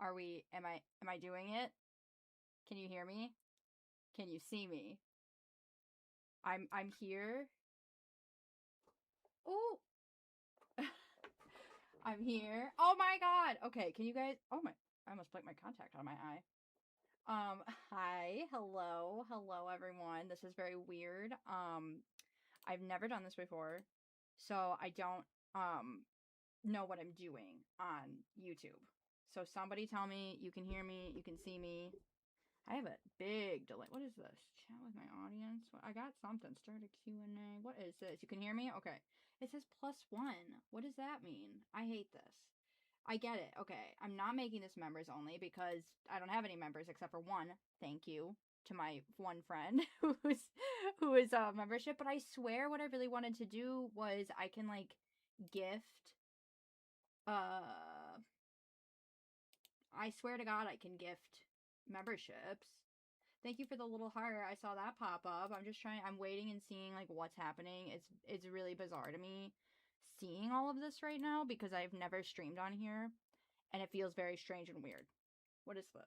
Am I doing it? Can you hear me? Can you see me? I'm here. Oh, I'm here. Oh my god. Okay, can you guys? Oh my, I almost blinked my contact on my eye. Um, Hi, hello everyone. This is very weird. I've never done this before, so I don't know what I'm doing on YouTube. So somebody tell me you can hear me, you can see me. I have a big delay. What is this? Chat with my audience. I got something. Start a Q&A. What is this? You can hear me? Okay. It says +1. What does that mean? I hate this. I get it. Okay. I'm not making this members only because I don't have any members except for one. Thank you to my one friend who is a membership, but I swear what I really wanted to do was I can like gift uh I swear to God I can gift memberships. Thank you for the little heart. I saw that pop up. I'm waiting and seeing like what's happening. It's really bizarre to me seeing all of this right now because I've never streamed on here and it feels very strange and weird. What is this?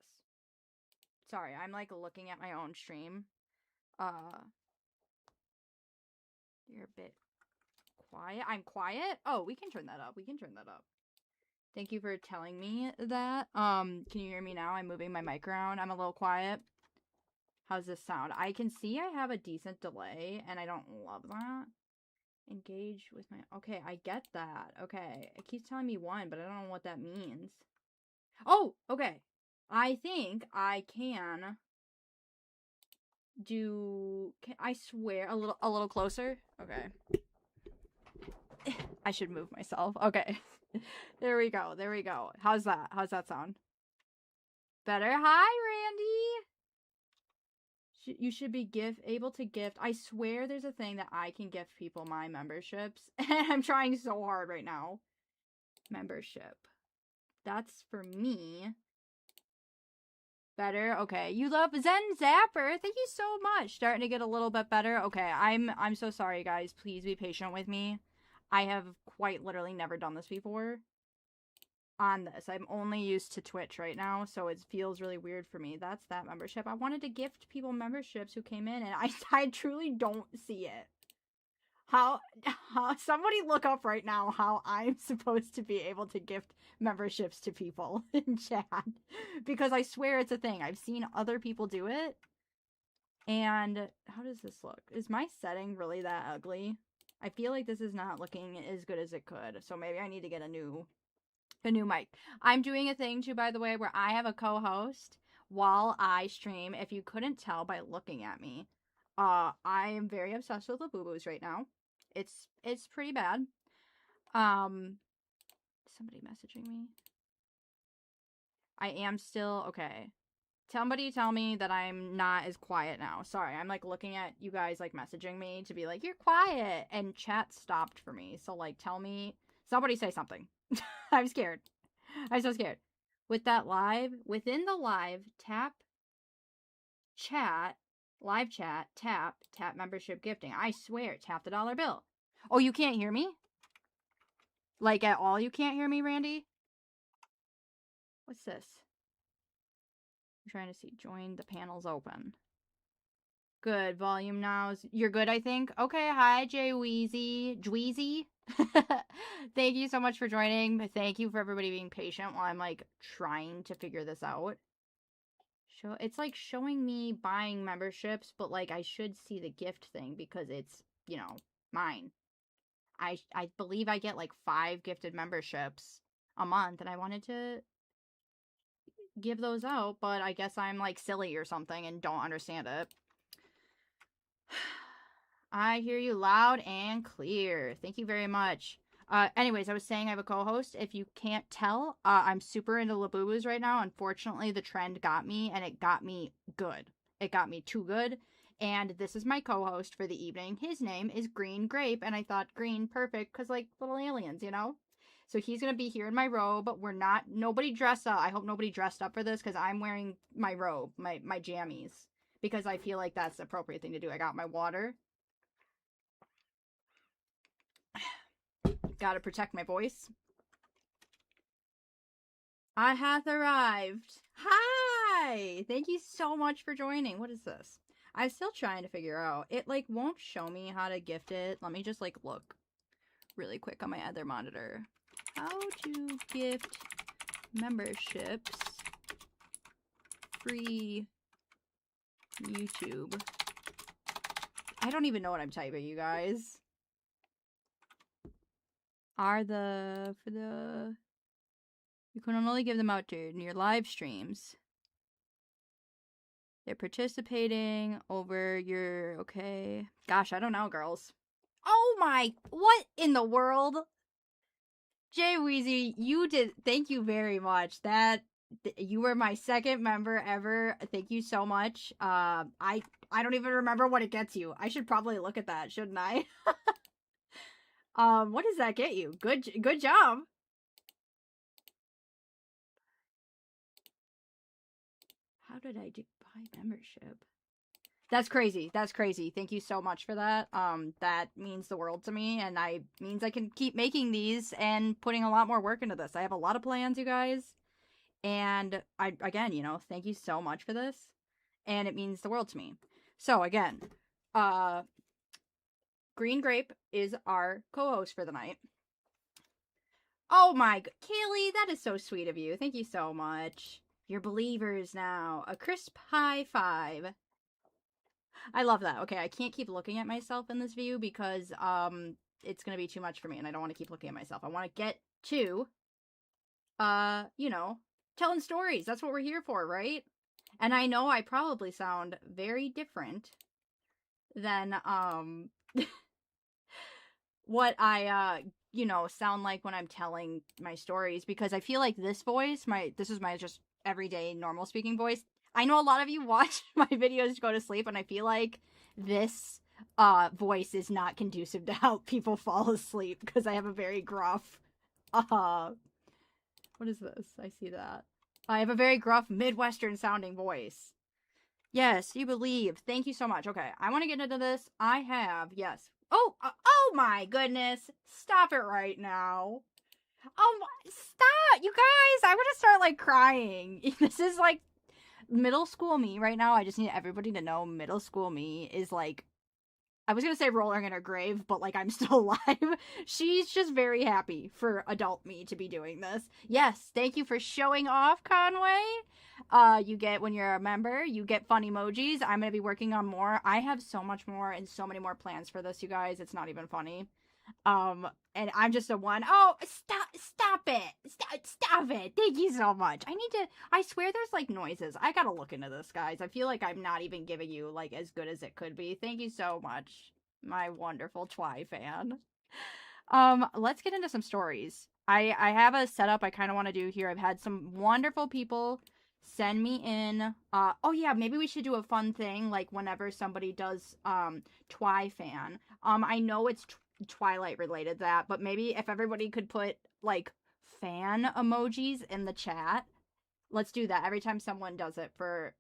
Sorry, I'm like looking at my own stream. Uh you're a bit quiet. I'm quiet? Oh, we can turn that up. We can turn that up. Thank you for telling me that. Can you hear me now? I'm moving my mic around. I'm a little quiet. How's this sound? I can see I have a decent delay, and I don't love that. Engage with my... Okay, I get that. Okay. It keeps telling me one, but I don't know what that means. Oh, okay. I think I can do... I swear, a little closer? Okay. I should move myself. Okay. There we go. There we go. How's that? How's that sound? Better? Hi, Randy! You should be able to gift. I swear there's a thing that I can gift people my memberships. And I'm trying so hard right now. Membership. That's for me. Better? Okay. You love Zen Zapper. Thank you so much. Starting to get a little bit better. Okay. I'm so sorry, guys. Please be patient with me. I have quite literally never done this before. On this. I'm only used to Twitch right now, so it feels really weird for me. That's that membership. I wanted to gift people memberships who came in, and I truly don't see it. How somebody look up right now how I'm supposed to be able to gift memberships to people in chat, because I swear it's a thing. I've seen other people do it. And how does this look? Is my setting really that ugly? I feel like this is not looking as good as it could, so maybe I need to get a new mic. I'm doing a thing too, by the way, where I have a co-host while I stream. If you couldn't tell by looking at me, I am very obsessed with Labubu's right now. It's pretty bad. Somebody messaging me. I am still okay. Somebody tell me that I'm not as quiet now. Sorry, I'm like looking at you guys like messaging me to be like, you're quiet, and chat stopped for me. So like tell me, somebody say something. I'm scared. I'm so scared. With that live, within the live, tap chat, live chat, tap membership gifting. I swear, tap the dollar bill. Oh, you can't hear me? Like at all, you can't hear me, Randy? What's this? I'm trying to see. Join the panels open. Good. Volume now. You're good, I think? Okay. Hi, Jay Weezy. Dweezy. Thank you so much for joining. Thank you for everybody being patient while I'm like trying to figure this out. It's like showing me buying memberships, but like I should see the gift thing because it's, you know, mine. I believe I get like 5 gifted memberships a month and I wanted to give those out, but I guess I'm like silly or something and don't understand it. I hear you loud and clear. Thank you very much. Anyways, I was saying I have a co-host. If you can't tell, I'm super into Labubus right now. Unfortunately, the trend got me, and it got me good. It got me too good. And this is my co-host for the evening. His name is Green Grape, and I thought green, perfect, because, like, little aliens, you know? So he's going to be here in my robe, but nobody dressed up. I hope nobody dressed up for this, because I'm wearing my robe, my jammies, because I feel like that's the appropriate thing to do. I got my water. Gotta protect my voice. I hath arrived. Hi! Thank you so much for joining. What is this? I'm still trying to figure out. It, like, won't show me how to gift it. Let me just, like, look really quick on my other monitor. How to gift memberships free YouTube. I don't even know what I'm typing, you guys. You can only give them out during your live streams. They're participating over your, okay. Gosh, I don't know, girls. Oh my, what in the world? Jay Weezy, you did, thank you very much. You were my second member ever. Thank you so much. I don't even remember what it gets you. I should probably look at that, shouldn't I? What does that get you? Good job. How did I do buy membership? That's crazy. That's crazy. Thank you so much for that. That means the world to me, and means I can keep making these and putting a lot more work into this. I have a lot of plans, you guys. And again, thank you so much for this. And it means the world to me. So again, Green Grape is our co-host for the night. Oh my god, Kaylee, that is so sweet of you. Thank you so much. You're believers now. A crisp high five. I love that. Okay, I can't keep looking at myself in this view because it's gonna be too much for me, and I don't want to keep looking at myself. I want to get to telling stories. That's what we're here for, right? And I know I probably sound very different than what I sound like when I'm telling my stories, because I feel like this voice, this is my just everyday normal speaking voice. I know a lot of you watch my videos to go to sleep, and I feel like this voice is not conducive to help people fall asleep because I have a very gruff what is this? I see that. I have a very gruff Midwestern sounding voice. Yes, you believe. Thank you so much. Okay, I want to get into this. I have, yes. Oh my goodness. Stop it right now. Oh, stop. You guys, I'm going to start like crying. This is like middle school me right now. I just need everybody to know middle school me is like, I was gonna say rolling in her grave, but like I'm still alive. She's just very happy for adult me to be doing this. Yes, thank you for showing off, Conway. You get, when you're a member, you get fun emojis. I'm gonna be working on more. I have so much more and so many more plans for this, you guys. It's not even funny. And I'm just a one. Oh, stop it. Stop it. Thank you so much. I swear there's like noises. I gotta look into this, guys. I feel like I'm not even giving you like as good as it could be. Thank you so much, my wonderful Twi fan. Let's get into some stories. I have a setup I kind of want to do here. I've had some wonderful people send me in. Oh yeah, maybe we should do a fun thing like whenever somebody does Twi fan. I know it's Twilight related that, but maybe if everybody could put like fan emojis in the chat, let's do that every time someone does it for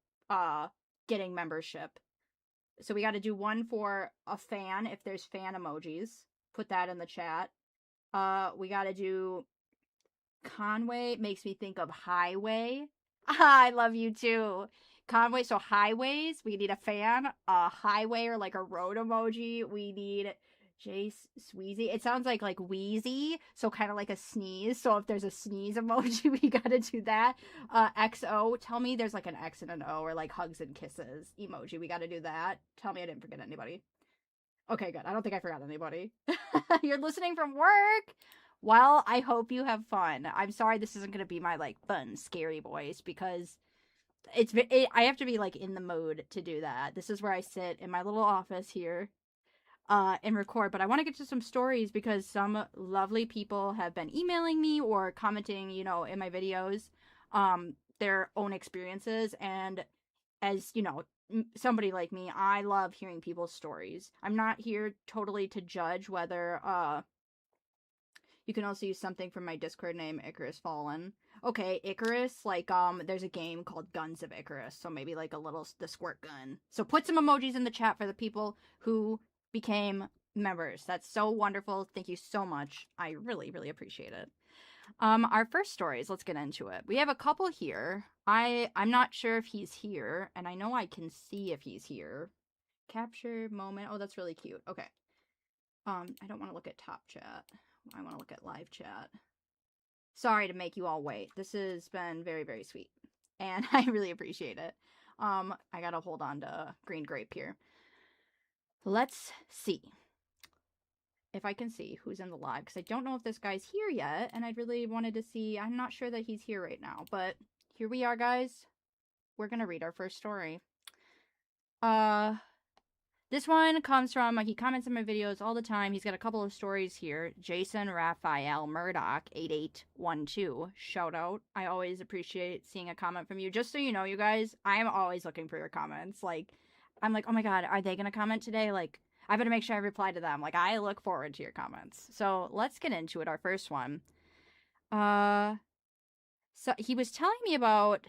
getting membership. So we got to do one for a fan if there's fan emojis. Put that in the chat. We got to do Conway makes me think of highway. I love you too. Conway, so highways, we need a fan, a highway or like a road emoji. We need Jace Sweezy. It sounds like wheezy, so kind of like a sneeze. So if there's a sneeze emoji, we gotta do that. XO, tell me there's like an X and an O, or like hugs and kisses emoji. We gotta do that. Tell me I didn't forget anybody. Okay, good. I don't think I forgot anybody. You're listening from work. Well, I hope you have fun. I'm sorry this isn't gonna be my like fun, scary voice because I have to be like in the mood to do that. This is where I sit in my little office here and record. But I want to get to some stories because some lovely people have been emailing me or commenting, in my videos, their own experiences. And as somebody like me, I love hearing people's stories. I'm not here totally to judge whether you can also use something from my Discord name, Icarus Fallen. Okay, Icarus, there's a game called Guns of Icarus, so maybe like the squirt gun. So put some emojis in the chat for the people who became members. That's so wonderful. Thank you so much. I really, really appreciate it. Our first stories, let's get into it. We have a couple here. I'm not sure if he's here, and I know I can see if he's here. Capture moment. Oh, that's really cute. Okay. I don't want to look at top chat. I want to look at live chat. Sorry to make you all wait. This has been very, very sweet. And I really appreciate it. I gotta hold on to green grape here. Let's see if I can see who's in the live, because I don't know if this guy's here yet, and I really wanted to see. I'm not sure that he's here right now, but here we are, guys. We're gonna read our first story. This one comes from, he comments on my videos all the time. He's got a couple of stories here. Jason Raphael Murdoch 8812. Shout out. I always appreciate seeing a comment from you. Just so you know, you guys, I am always looking for your comments. Like, I'm like, oh my god, are they gonna comment today? Like, I better make sure I reply to them. Like, I look forward to your comments. So let's get into it. Our first one. So he was telling me about,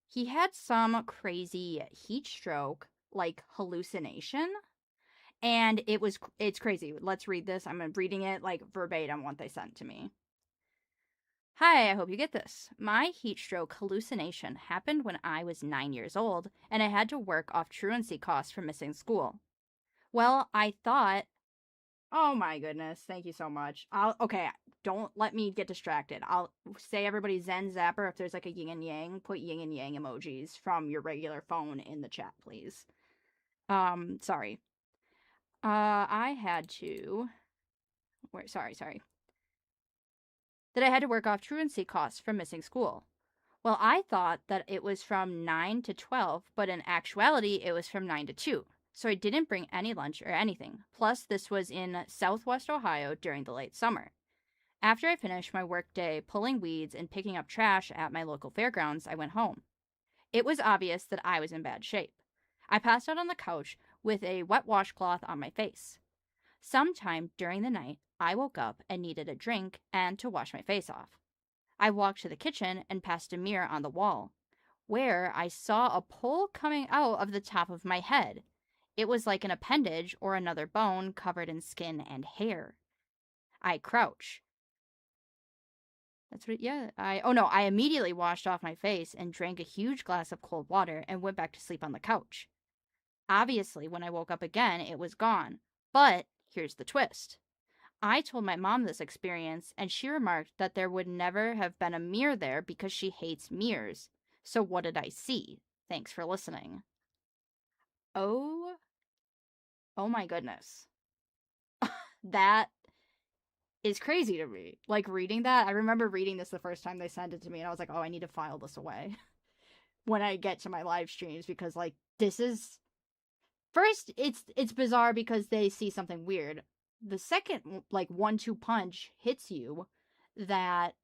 he had some crazy heat stroke, like hallucination. And it's crazy. Let's read this. I'm reading it like verbatim what they sent to me. Hi, I hope you get this. My heat stroke hallucination happened when I was 9 years old, and I had to work off truancy costs for missing school. Well, I thought, oh my goodness, thank you so much. Okay, don't let me get distracted. I'll say everybody Zen Zapper, if there's like a yin and yang, put yin and yang emojis from your regular phone in the chat, please. Sorry. I had to. Sorry. That I had to work off truancy costs from missing school. Well, I thought that it was from 9 to 12, but in actuality, it was from 9 to 2. So I didn't bring any lunch or anything. Plus, this was in southwest Ohio during the late summer. After I finished my workday pulling weeds and picking up trash at my local fairgrounds, I went home. It was obvious that I was in bad shape. I passed out on the couch with a wet washcloth on my face. Sometime during the night, I woke up and needed a drink and to wash my face off. I walked to the kitchen and passed a mirror on the wall, where I saw a pole coming out of the top of my head. It was like an appendage or another bone covered in skin and hair. I crouch. I immediately washed off my face and drank a huge glass of cold water and went back to sleep on the couch. Obviously, when I woke up again, it was gone. But here's the twist. I told my mom this experience, and she remarked that there would never have been a mirror there because she hates mirrors. So what did I see? Thanks for listening. Oh my goodness. That is crazy to me. Like, reading that, I remember reading this the first time they sent it to me, and I was like, oh, I need to file this away when I get to my live streams, because, like, this is... First, it's bizarre because they see something weird. The second, like, 1-2 punch hits you that,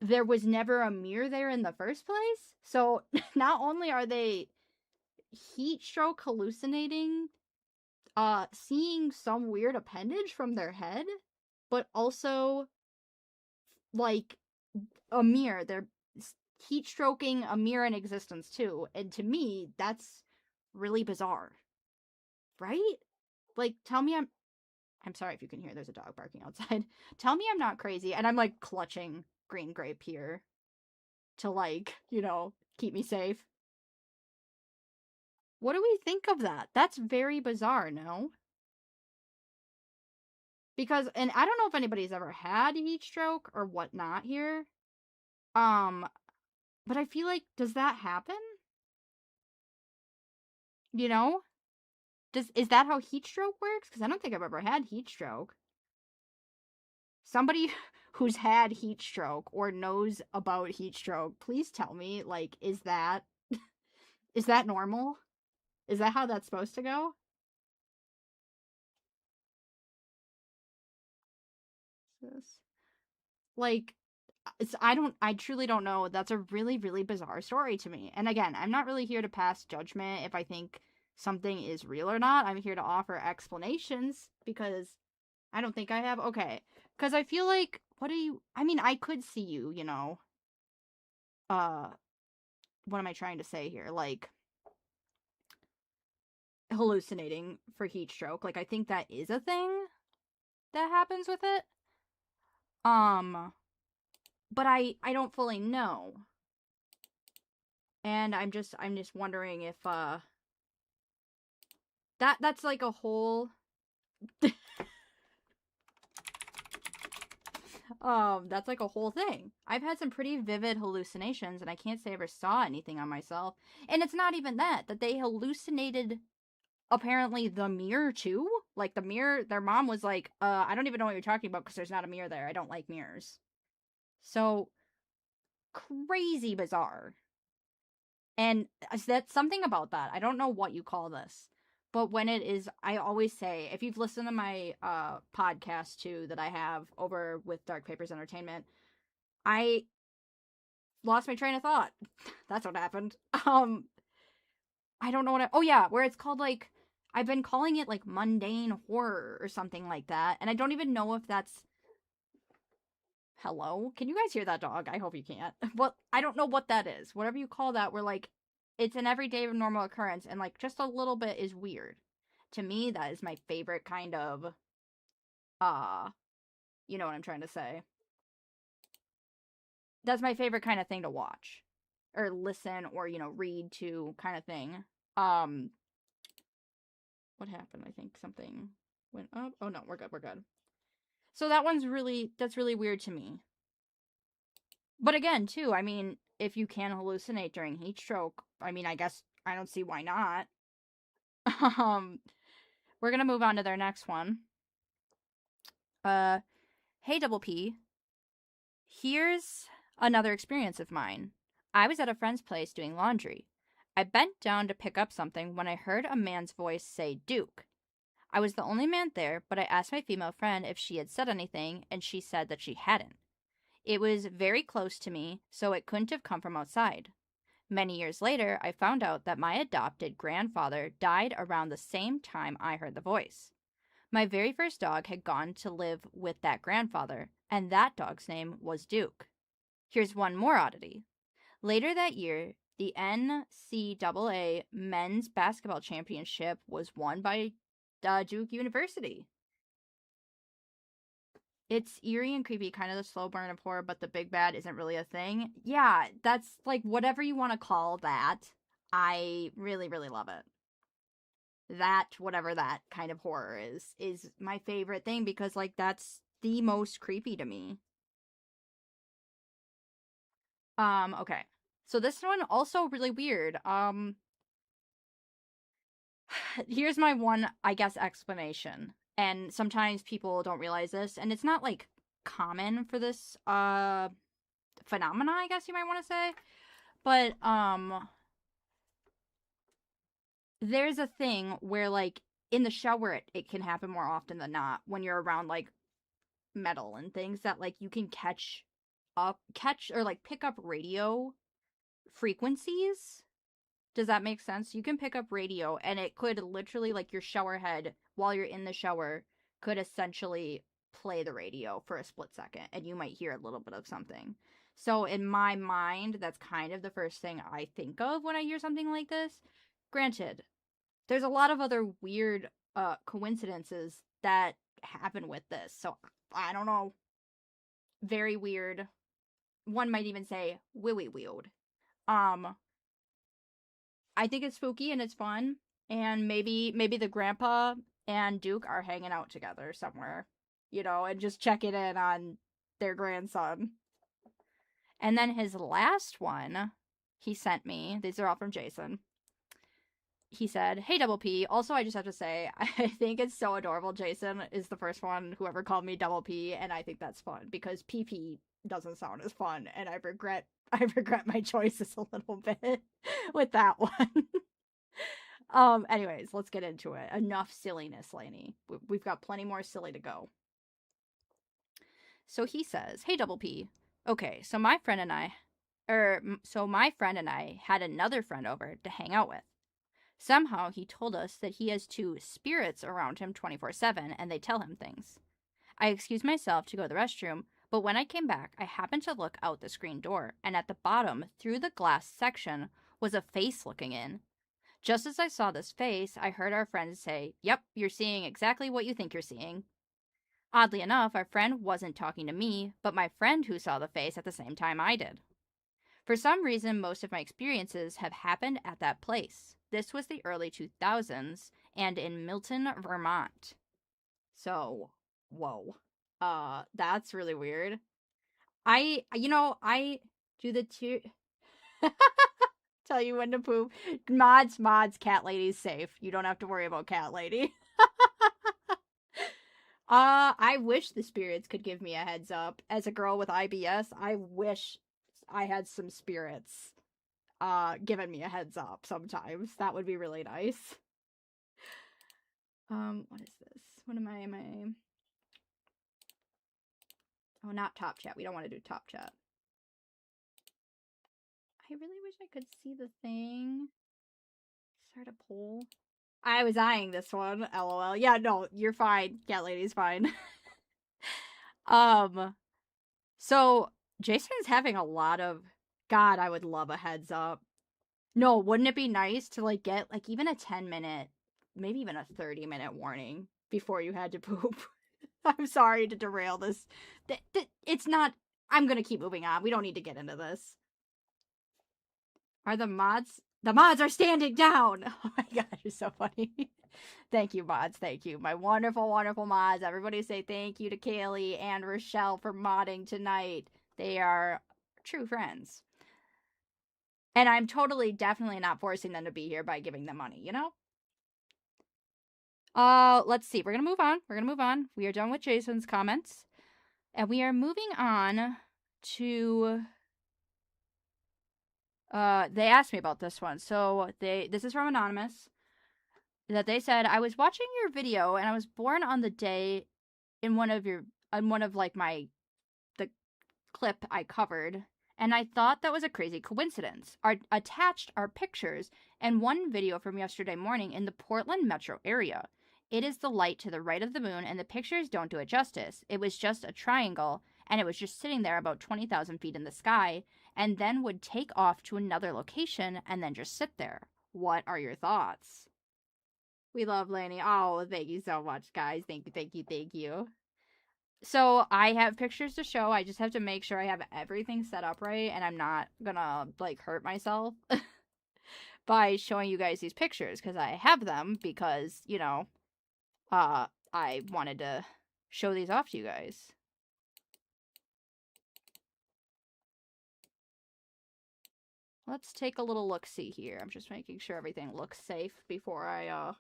there was never a mirror there in the first place. So, not only are they heat stroke hallucinating, seeing some weird appendage from their head, but also, like, a mirror. They're heat stroking a mirror in existence too. And to me, that's really bizarre. Right? Like, tell me I'm sorry if you can hear there's a dog barking outside. Tell me I'm not crazy. And I'm like clutching green grape here to, like, keep me safe. What do we think of that? That's very bizarre, no? Because, and I don't know if anybody's ever had heat stroke or whatnot here. But I feel like, does that happen? You know? Is that how heat stroke works? Because I don't think I've ever had heat stroke. Somebody who's had heat stroke or knows about heat stroke, please tell me, like, is that normal? Is that how that's supposed to go? Like, I truly don't know. That's a really, really bizarre story to me. And again, I'm not really here to pass judgment if I think something is real or not. I'm here to offer explanations because I don't think I have. Okay. Because I feel like, I could see you, what am I trying to say here? Like, hallucinating for heat stroke. Like, I think that is a thing that happens with it. But I don't fully know. And I'm just wondering if that's like a whole that's like a whole thing. I've had some pretty vivid hallucinations, and I can't say I ever saw anything on myself. And it's not even that they hallucinated apparently the mirror too. Like the mirror, their mom was like, I don't even know what you're talking about because there's not a mirror there. I don't like mirrors. So crazy bizarre. And that's something about that. I don't know what you call this. But when it is, I always say, if you've listened to my podcast too that I have over with Dark Papers Entertainment, I lost my train of thought. That's what happened. I don't know what oh yeah, where it's called like, I've been calling it like mundane horror or something like that. And I don't even know if that's, hello? Can you guys hear that dog? I hope you can't. Well, I don't know what that is. Whatever you call that, where like it's an everyday normal occurrence and like just a little bit is weird. To me, that is my favorite kind of you know what I'm trying to say. That's my favorite kind of thing to watch or listen or, you know, read to kind of thing. Um what happened? I think something went up. Oh no, we're good. We're good. So that's really weird to me. But again, too, I mean, if you can hallucinate during heat stroke, I mean, I guess I don't see why not. um, we're gonna move on to their next one. Hey, Double P. Here's another experience of mine. I was at a friend's place doing laundry. I bent down to pick up something when I heard a man's voice say Duke. I was the only man there, but I asked my female friend if she had said anything, and she said that she hadn't. It was very close to me, so it couldn't have come from outside. Many years later, I found out that my adopted grandfather died around the same time I heard the voice. My very first dog had gone to live with that grandfather, and that dog's name was Duke. Here's one more oddity. Later that year, the NCAA men's basketball championship was won by Duke University. It's eerie and creepy, kind of the slow burn of horror, but the big bad isn't really a thing. Yeah, that's like whatever you want to call that. I really, really love it. That, whatever that kind of horror is my favorite thing because, like, that's the most creepy to me. Okay. So this one also really weird. Here's my one, I guess, explanation. And sometimes people don't realize this, and it's not like common for this phenomena, I guess you might want to say. But there's a thing where like in the shower it can happen more often than not when you're around like metal and things that like you can catch or like pick up radio frequencies. Does that make sense? You can pick up radio and it could literally like your shower head while you're in the shower could essentially play the radio for a split second and you might hear a little bit of something. So in my mind, that's kind of the first thing I think of when I hear something like this. Granted, there's a lot of other weird coincidences that happen with this. So I don't know. Very weird. One might even say willy weird. Um I think it's spooky and it's fun, and maybe the grandpa and Duke are hanging out together somewhere, you know, and just checking in on their grandson. And then his last one he sent me, these are all from Jason. He said, "Hey, Double P. Also, I just have to say, I think it's so adorable. Jason is the first one who ever called me Double P, and I think that's fun because PP doesn't sound as fun, and I regret my choices a little bit with that one." Anyways, let's get into it. Enough silliness, Lainey. We've got plenty more silly to go. So he says, "Hey, Double P. Okay, so my friend and I had another friend over to hang out with. Somehow he told us that he has two spirits around him 24/7 and they tell him things. I excused myself to go to the restroom, but when I came back, I happened to look out the screen door, and at the bottom, through the glass section, was a face looking in. Just as I saw this face, I heard our friend say, 'Yep, you're seeing exactly what you think you're seeing.' Oddly enough, our friend wasn't talking to me, but my friend who saw the face at the same time I did. For some reason, most of my experiences have happened at that place. This was the early 2000s and in Milton, Vermont. So, whoa. That's really weird. I do the two. Tell you when to poop. Mods, cat lady's safe. You don't have to worry about cat lady. I wish the spirits could give me a heads up. As a girl with IBS, I wish I had some spirits giving me a heads up sometimes. That would be really nice. What is this? What am I? Oh, not top chat. We don't want to do top chat. I really wish I could see the thing. Start a poll. I was eyeing this one. LOL. Yeah, no, you're fine. Cat lady's fine. So Jason's having a lot of. God, I would love a heads up. No, wouldn't it be nice to like get like even a 10-minute, maybe even a 30-minute warning before you had to poop? I'm sorry to derail this. It's not. I'm gonna keep moving on. We don't need to get into this. Are the mods? The mods are standing down. Oh my gosh, you're so funny. Thank you, mods. Thank you. My wonderful, wonderful mods. Everybody say thank you to Kaylee and Rochelle for modding tonight. They are true friends. And I'm totally, definitely not forcing them to be here by giving them money, you know? Let's see. We're gonna move on. We're gonna move on. We are done with Jason's comments. And we are moving on to they asked me about this one. So this is from Anonymous. That they said, I was watching your video and I was born on the day in one of like my the clip I covered, and I thought that was a crazy coincidence. Attached are pictures and one video from yesterday morning in the Portland metro area. It is the light to the right of the moon, and the pictures don't do it justice. It was just a triangle, and it was just sitting there about 20,000 feet in the sky, and then would take off to another location and then just sit there. What are your thoughts? We love Lainey. Oh, thank you so much, guys. Thank you, thank you, thank you. So I have pictures to show. I just have to make sure I have everything set up right, and I'm not gonna like hurt myself by showing you guys these pictures because I have them because I wanted to show these off to you guys. Let's take a little look-see here. I'm just making sure everything looks safe before I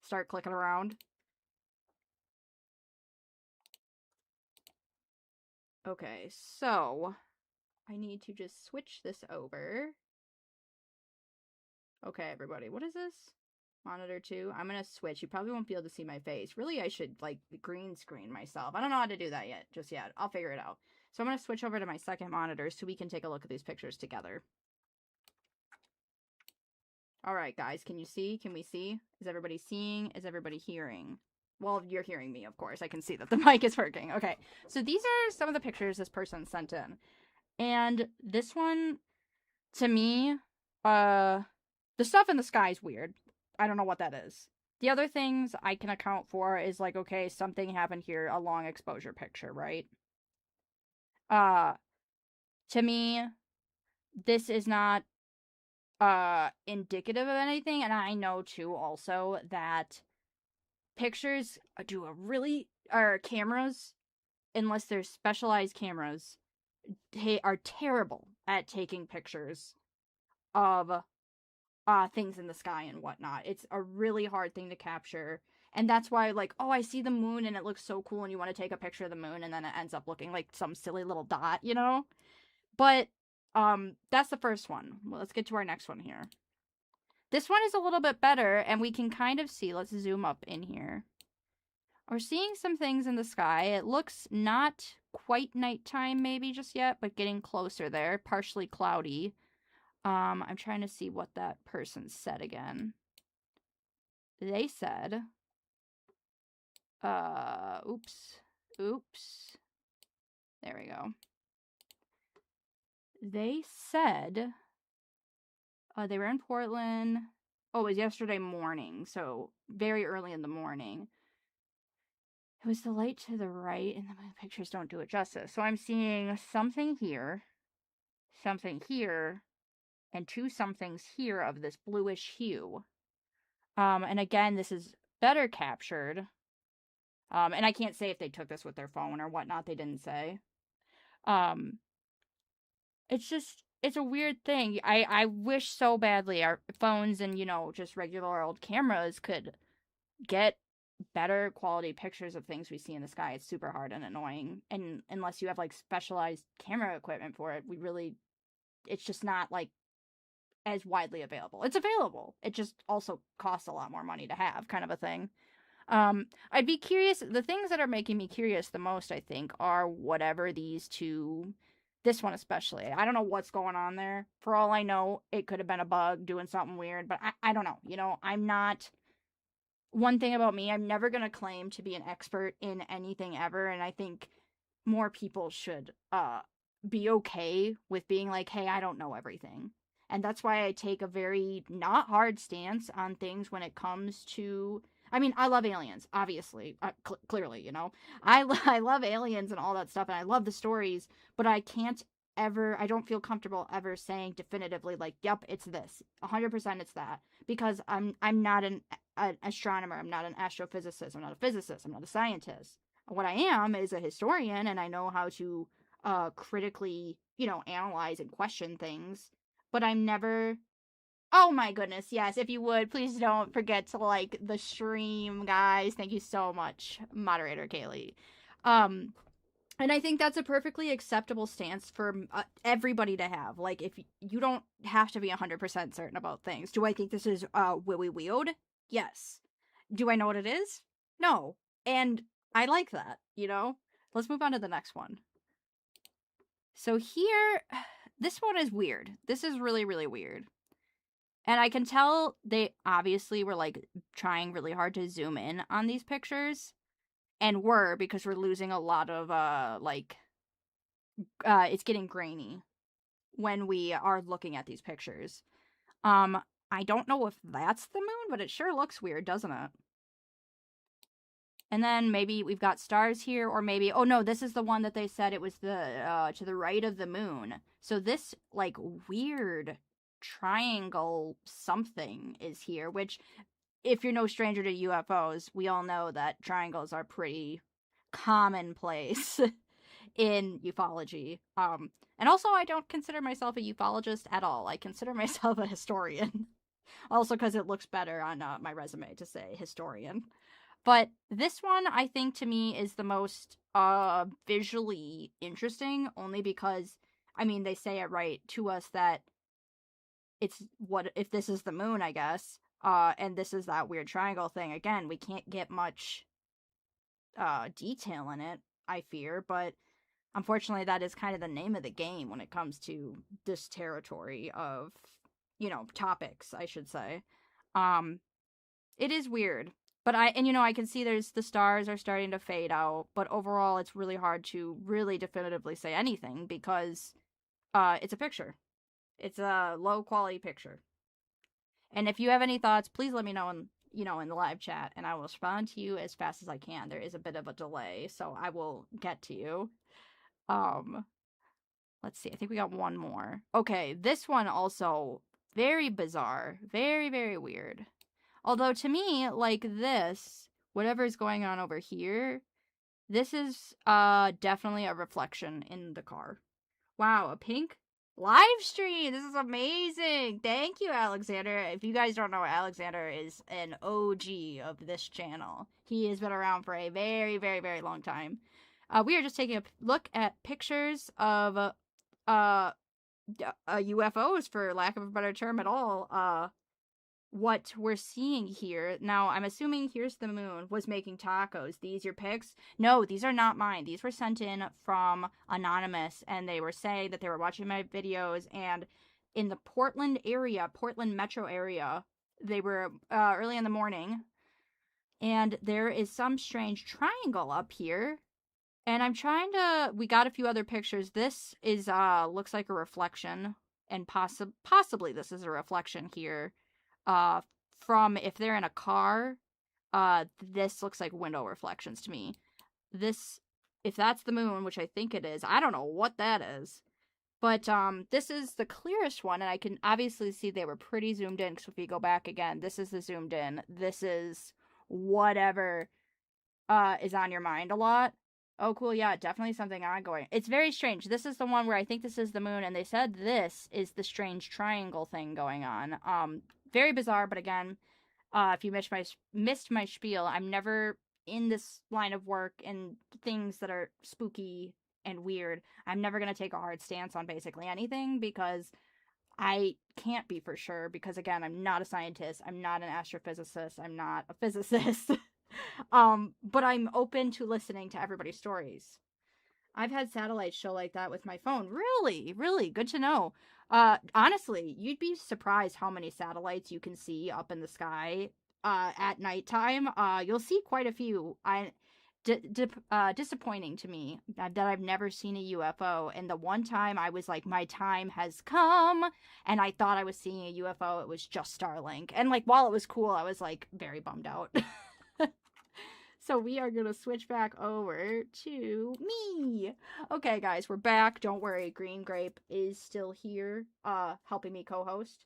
start clicking around. Okay, so I need to just switch this over. Okay, everybody, what is this? Monitor 2. I'm gonna switch. You probably won't be able to see my face. Really, I should, like, green screen myself. I don't know how to do that just yet. I'll figure it out. So I'm gonna switch over to my second monitor so we can take a look at these pictures together. Alright, guys, can you see? Can we see? Is everybody seeing? Is everybody hearing? Well, you're hearing me, of course. I can see that the mic is working. Okay, so these are some of the pictures this person sent in. And this one, to me, the stuff in the sky is weird. I don't know what that is. The other things I can account for is like, okay, something happened here, a long exposure picture, right? To me, this is not indicative of anything, and I know too also that pictures or cameras, unless they're specialized cameras, are terrible at taking pictures of things in the sky and whatnot. It's a really hard thing to capture. And that's why, like, oh, I see the moon and it looks so cool, and you want to take a picture of the moon, and then it ends up looking like some silly little dot, you know? But, that's the first one. Well, let's get to our next one here. This one is a little bit better, and we can kind of see. Let's zoom up in here. We're seeing some things in the sky. It looks not quite nighttime maybe just yet, but getting closer there. Partially cloudy. I'm trying to see what that person said again. They said, oops. There we go. They said, they were in Portland. Oh, it was yesterday morning, so very early in the morning. It was the light to the right, and the pictures don't do it justice. So I'm seeing something here, and two somethings here of this bluish hue. And again, this is better captured. And I can't say if they took this with their phone or whatnot. They didn't say. It's a weird thing. I wish so badly our phones and, just regular old cameras could get better quality pictures of things we see in the sky. It's super hard and annoying. And unless you have like specialized camera equipment for it, it's just not like as widely available. It's available. It just also costs a lot more money to have, kind of a thing. I'd be curious. The things that are making me curious the most, I think, are whatever these two, this one especially. I don't know what's going on there. For all I know, it could have been a bug doing something weird, but I don't know. I'm not. One thing about me, I'm never going to claim to be an expert in anything ever, and I think more people should be okay with being like, hey, I don't know everything. And that's why I take a very not hard stance on things when it comes to. I mean, I love aliens, obviously, clearly, I love aliens and all that stuff, and I love the stories, but I don't feel comfortable ever saying definitively, like, yep, it's this, 100% it's that, because I'm not an astronomer, I'm not an astrophysicist, I'm not a physicist, I'm not a scientist. What I am is a historian, and I know how to critically, analyze and question things, but I'm never. Oh my goodness, yes, if you would, please don't forget to like the stream, guys. Thank you so much, moderator Kaylee. And I think that's a perfectly acceptable stance for everybody to have. Like, if you don't have to be 100% certain about things. Do I think this is willy weird? Yes. Do I know what it is? No. And I like that, Let's move on to the next one. So here, this one is weird. This is really, really weird. And I can tell they obviously were like trying really hard to zoom in on these pictures, and were, because we're losing a lot of it's getting grainy when we are looking at these pictures. I don't know if that's the moon, but it sure looks weird, doesn't it? And then maybe we've got stars here, or maybe, oh no, this is the one that they said it was the to the right of the moon. So this like weird triangle something is here, which, if you're no stranger to UFOs, we all know that triangles are pretty commonplace in ufology. And also, I don't consider myself a ufologist at all. I consider myself a historian. Also, because it looks better on my resume to say historian. But this one, I think, to me, is the most visually interesting, only because, I mean, they say it right to us that it's what if this is the moon, I guess, and this is that weird triangle thing. Again, we can't get much detail in it, I fear, but unfortunately that is kind of the name of the game when it comes to this territory of, topics, I should say. It is weird. But I can see there's the stars are starting to fade out, but overall it's really hard to really definitively say anything because it's a picture. It's a low quality picture. And if you have any thoughts, please let me know in the live chat, and I will respond to you as fast as I can. There is a bit of a delay, so I will get to you. Let's see. I think we got one more. Okay, this one also very bizarre, very, very weird. Although to me, like this, whatever is going on over here, this is definitely a reflection in the car. Wow, a pink live stream. This is amazing. Thank you, Alexander. If you guys don't know, Alexander is an OG of this channel. He has been around for a very, very, very long time. We are just taking a look at pictures of UFOs, for lack of a better term at all. What we're seeing here now, I'm assuming here's the moon was making tacos. These your pics? No, these are not mine. These were sent in from Anonymous, and they were saying that they were watching my videos, and in the Portland metro area, they were early in the morning, and there is some strange triangle up here, and we got a few other pictures. This is looks like a reflection, and possibly this is a reflection here. From if they're in a car, this looks like window reflections to me. this, if that's the moon, which I think it is, I don't know what that is. But this is the clearest one, and I can obviously see they were pretty zoomed in, because if we go back again, this is the zoomed in. This is whatever is on your mind a lot. Oh, cool, yeah, definitely something ongoing. It's very strange. This is the one where I think this is the moon, and they said this is the strange triangle thing going on. Very bizarre, but again, if you missed my spiel, I'm never in this line of work and things that are spooky and weird. I'm never going to take a hard stance on basically anything because I can't be for sure because again, I'm not a scientist, I'm not an astrophysicist, I'm not a physicist. But I'm open to listening to everybody's stories. I've had satellites show like that with my phone. Really, really good to know. Honestly, you'd be surprised how many satellites you can see up in the sky at nighttime. You'll see quite a few. Disappointing to me that I've never seen a UFO. And the one time I was like, my time has come, and I thought I was seeing a UFO, it was just Starlink. And like, while it was cool, I was like very bummed out. So we are going to switch back over to me. Okay, guys, we're back. Don't worry, Green Grape is still here, helping me co-host.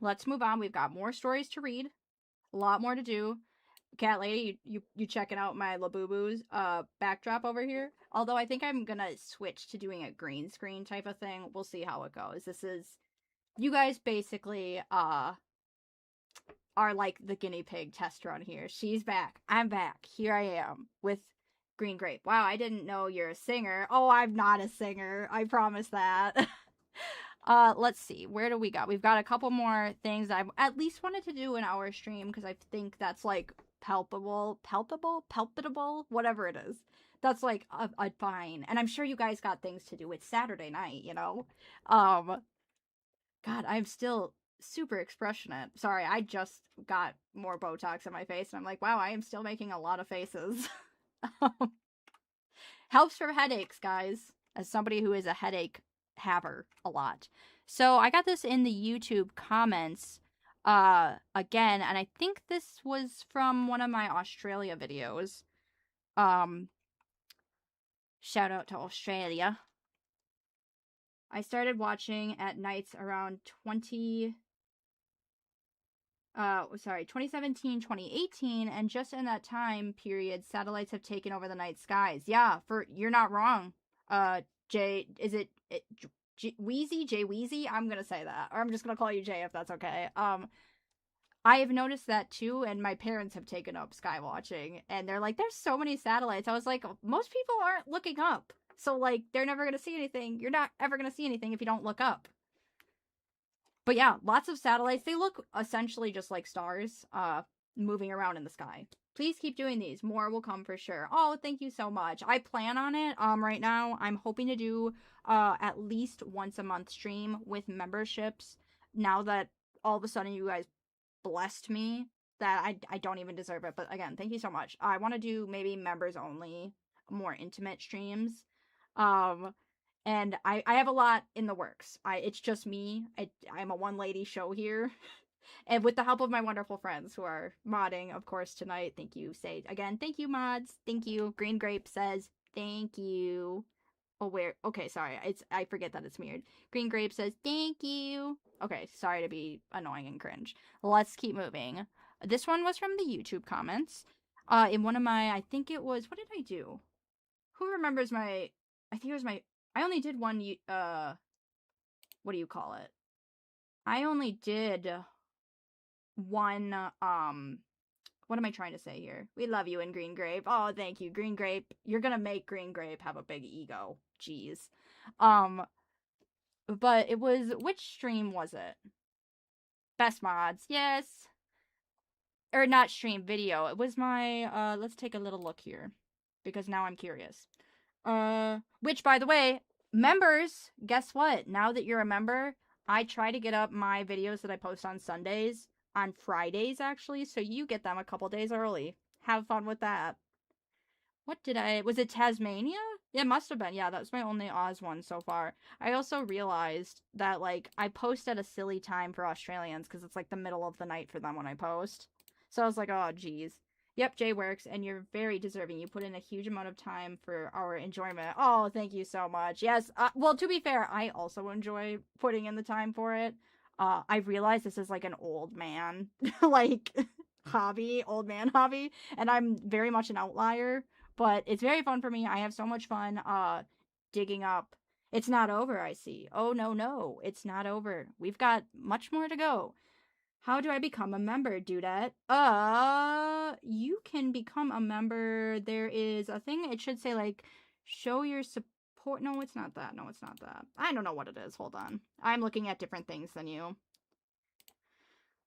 Let's move on. We've got more stories to read, a lot more to do. Cat Lady, you checking out my Labubu's backdrop over here? Although I think I'm gonna switch to doing a green screen type of thing. We'll see how it goes. This is, you guys basically are like the guinea pig test run here. She's back. I'm back. Here I am with Green Grape. Wow, I didn't know you're a singer. Oh, I'm not a singer. I promise that. Let's see. Where do we got? We've got a couple more things I at least wanted to do in our stream because I think that's like palpable, whatever it is. That's like a fine. And I'm sure you guys got things to do. It's Saturday night, you know? God, I'm still super expressionate. Sorry, I just got more Botox in my face, and I'm like, wow, I am still making a lot of faces. Helps for headaches, guys, as somebody who is a headache haver a lot. So I got this in the YouTube comments again, and I think this was from one of my Australia videos. Shout out to Australia. I started watching at nights around 2017, 2018, and just in that time period, satellites have taken over the night skies. Yeah, you're not wrong. Wheezy? Jay Wheezy? I'm gonna say that. Or I'm just gonna call you Jay if that's okay. I have noticed that too, and my parents have taken up sky watching, and they're like, there's so many satellites. I was like, most people aren't looking up. So, like, they're never gonna see anything. You're not ever gonna see anything if you don't look up. But yeah, lots of satellites. They look essentially just like stars, moving around in the sky. Please keep doing these. More will come for sure. Oh, thank you so much. I plan on it. Right now I'm hoping to do at least once a month stream with memberships. Now that all of a sudden you guys blessed me that I don't even deserve it. But again, thank you so much. I want to do maybe members only, more intimate streams. And I have a lot in the works. It's just me. I'm a one-lady show here. And with the help of my wonderful friends who are modding, of course, tonight. Thank you, Sage. Again, thank you, mods. Thank you. Green Grape says, thank you. Oh, where? Okay, sorry. I forget that it's mirrored. Green Grape says, thank you. Okay, sorry to be annoying and cringe. Let's keep moving. This one was from the YouTube comments. In one of my, I think it was, what did I do? Who remembers I think it was I only did one, what do you call it? I only did one, what am I trying to say here? We love you in Green Grape. Oh, thank you, Green Grape. You're gonna make Green Grape have a big ego. Jeez. But it was, which stream was it? Best mods, yes. Or not stream, video. It was my, let's take a little look here. Because now I'm curious. Which, by the way, members, guess what? Now that you're a member, I try to get up my videos that I post on Sundays, on Fridays, actually, so you get them a couple days early. Have fun with that. What was it Tasmania? Yeah, it must have been. Yeah, that was my only Oz one so far. I also realized that, like, I post at a silly time for Australians, because it's, like, the middle of the night for them when I post. So I was like, oh, geez. Yep, Jay works, and you're very deserving. You put in a huge amount of time for our enjoyment. Oh, thank you so much. Yes, well, to be fair, I also enjoy putting in the time for it. I realize this is like an old man, like, old man hobby, and I'm very much an outlier, but it's very fun for me. I have so much fun, digging up. It's not over, I see. Oh, no, no, it's not over. We've got much more to go. How do I become a member, Dudette? You can become a member. There is a thing, it should say, like, show your support. No, it's not that. No, it's not that. I don't know what it is. Hold on. I'm looking at different things than you.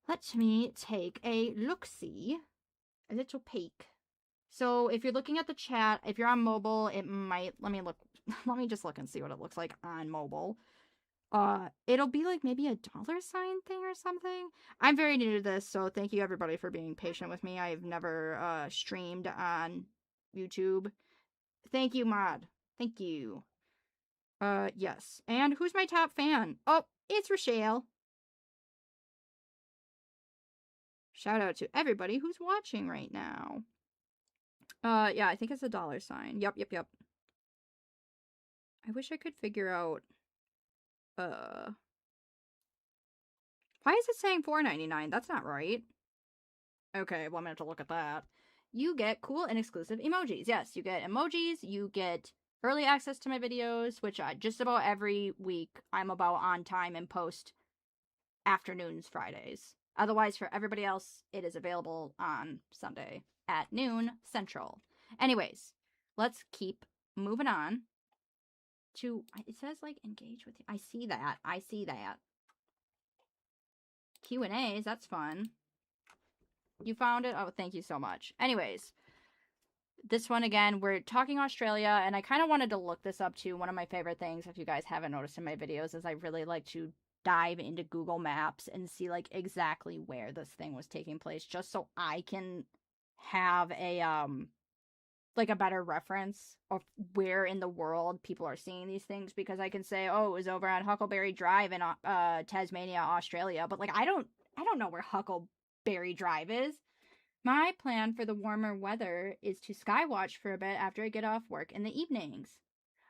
Let me take a look-see. A little peek. So, if you're looking at the chat, if you're on mobile, it might, let me look, let me just look and see what it looks like on mobile. It'll be like maybe a $sign thing or something. I'm very new to this, so thank you everybody for being patient with me. I've never streamed on YouTube. Thank you, Mod. Thank you. Yes. And who's my top fan? Oh, it's Rochelle. Shout out to everybody who's watching right now. Yeah, I think it's a $sign. Yep. I wish I could figure out why is it saying $4.99? That's not right. Okay, well, I'm gonna have to look at that. You get cool and exclusive emojis. Yes, you get emojis. You get early access to my videos, which just about every week I'm about on time and post afternoons, Fridays. Otherwise, for everybody else, it is available on Sunday at noon Central. Anyways, let's keep moving on to, it says, like, engage with you. I see that. Q&As, that's fun. You found it? Oh, thank you so much. Anyways, this one again, we're talking Australia, and I kind of wanted to look this up too. One of my favorite things, if you guys haven't noticed in my videos, is I really like to dive into Google Maps and see, like, exactly where this thing was taking place, just so I can have a like a better reference of where in the world people are seeing these things, because I can say, oh, it was over on Huckleberry Drive in Tasmania, Australia, but like I don't know where Huckleberry Drive is. My plan for the warmer weather is to skywatch for a bit after I get off work in the evenings.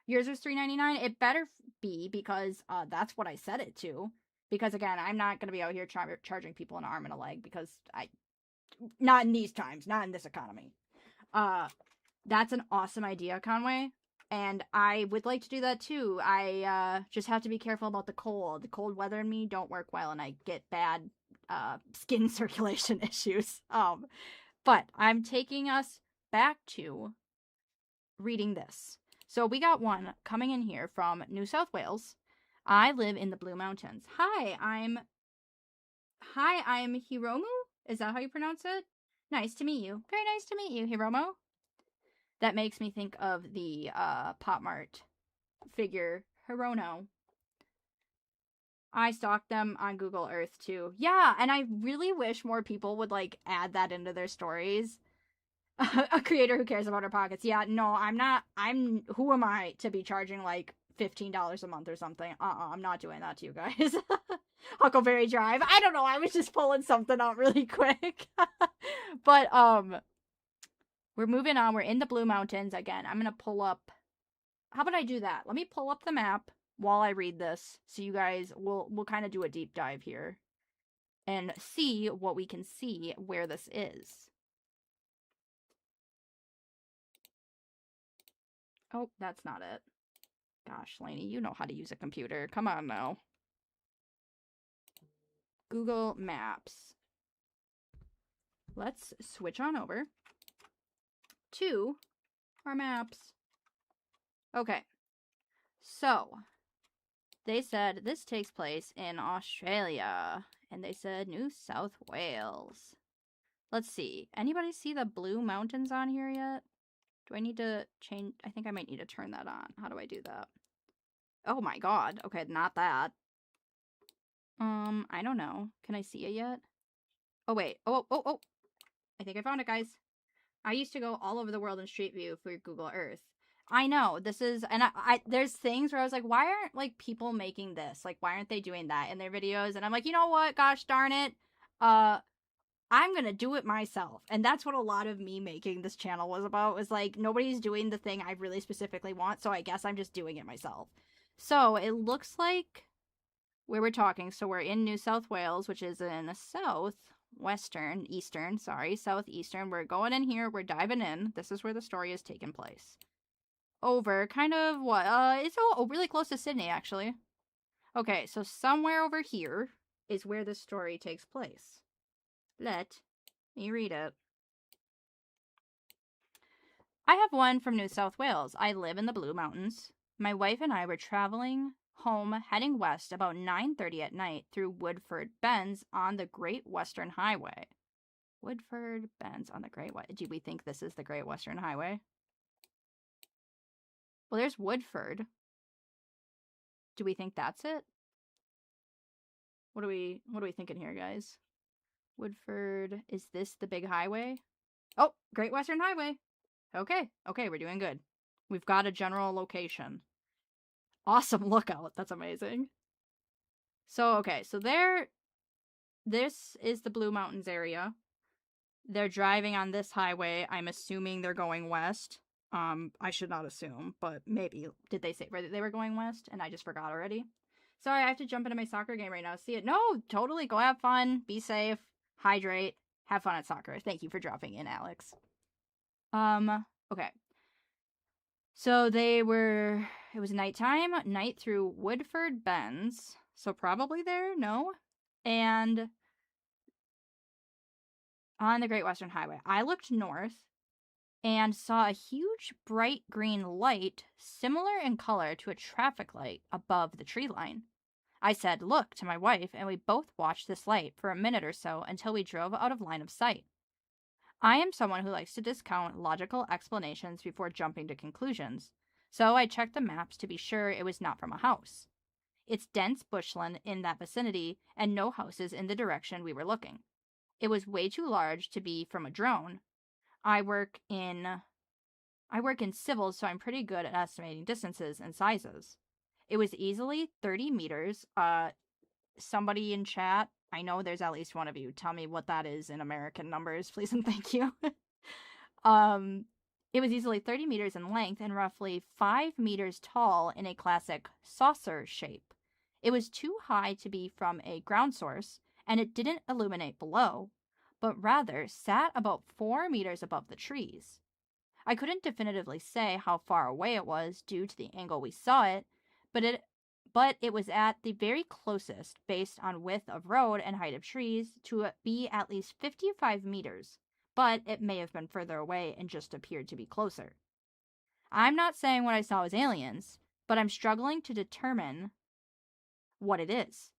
Yours was $3.99. It better be, because that's what I set it to. Because again, I'm not going to be out here charging people an arm and a leg, because not in these times, not in this economy. That's an awesome idea, Conway. And I would like to do that too. I just have to be careful about the cold. The cold weather and me don't work well, and I get bad skin circulation issues. But I'm taking us back to reading this. So we got one coming in here from New South Wales. I live in the Blue Mountains. Hi, I'm Hiromu? Is that how you pronounce it? Nice to meet you. Very nice to meet you, Hiromu. That makes me think of the Pop Mart figure, Hirono. I stalked them on Google Earth too. Yeah, and I really wish more people would, like, add that into their stories. A creator who cares about her pockets. Yeah, no, who am I to be charging, like, $15 a month or something? I'm not doing that to you guys. Huckleberry Drive. I don't know, I was just pulling something out really quick. But, we're moving on. We're in the Blue Mountains again. I'm gonna pull up. How about I do that? Let me pull up the map while I read this, so you guys will kind of do a deep dive here and see what we can see where this is. Oh, that's not it. Gosh, Lainey, you know how to use a computer. Come on now. Google Maps. Let's switch on over to our maps. Okay. So, they said this takes place in Australia, and they said New South Wales. Let's see. Anybody see the Blue Mountains on here yet? Do I need to change? I think I might need to turn that on. How do I do that? Oh my god. Okay, not that. I don't know. Can I see it yet? Oh, wait. Oh. I think I found it, guys. I used to go all over the world in Street View for Google Earth. I know, this is, and I there's things where I was like, why aren't, like, people making this? Like, why aren't they doing that in their videos? And I'm like, you know what? Gosh darn it. I'm gonna do it myself. And that's what a lot of me making this channel was about, was like, nobody's doing the thing I really specifically want, so I guess I'm just doing it myself. So it looks like where we're talking, so we're in New South Wales, which is in the southeastern. We're going in here, we're diving in. This is where the story is taking place. Over kind of what? It's really close to Sydney, actually. Okay, so somewhere over here is where the story takes place. Let me read it. I have one from New South Wales. I live in the Blue Mountains. My wife and I were traveling home heading west about 9:30 at night through Woodford Bends on the Great Western Highway. Woodford Bends on the Great Western. Do we think this is the Great Western Highway? Well, there's Woodford. Do we think that's it? What are we thinking here, guys? Woodford, is this the big highway? Oh, Great Western Highway. Okay, we're doing good. We've got a general location. Awesome lookout. That's amazing. So, okay, so this is the Blue Mountains area. They're driving on this highway. I'm assuming they're going west. I should not assume, but maybe. Did they say they were going west? And I just forgot already. Sorry, I have to jump into my soccer game right now. See it? No, totally. Go have fun. Be safe. Hydrate. Have fun at soccer. Thank you for dropping in, Alex. Okay. So it was nighttime, night through Woodford Bends. So probably there, no? And on the Great Western Highway. I looked north and saw a huge bright green light similar in color to a traffic light above the tree line. I said, "Look," to my wife, and we both watched this light for a minute or so until we drove out of line of sight. I am someone who likes to discount logical explanations before jumping to conclusions, so I checked the maps to be sure it was not from a house. It's dense bushland in that vicinity and no houses in the direction we were looking. It was way too large to be from a drone. I work in civils, so I'm pretty good at estimating distances and sizes. It was easily 30 meters. Somebody in chat, I know there's at least one of you. Tell me what that is in American numbers, please and thank you. It was easily 30 meters in length and roughly 5 meters tall in a classic saucer shape. It was too high to be from a ground source, and it didn't illuminate below, but rather sat about 4 meters above the trees. I couldn't definitively say how far away it was due to the angle we saw it, but it was at the very closest, based on width of road and height of trees, to be at least 55 meters, but it may have been further away and just appeared to be closer. I'm not saying what I saw was aliens, but I'm struggling to determine what it is.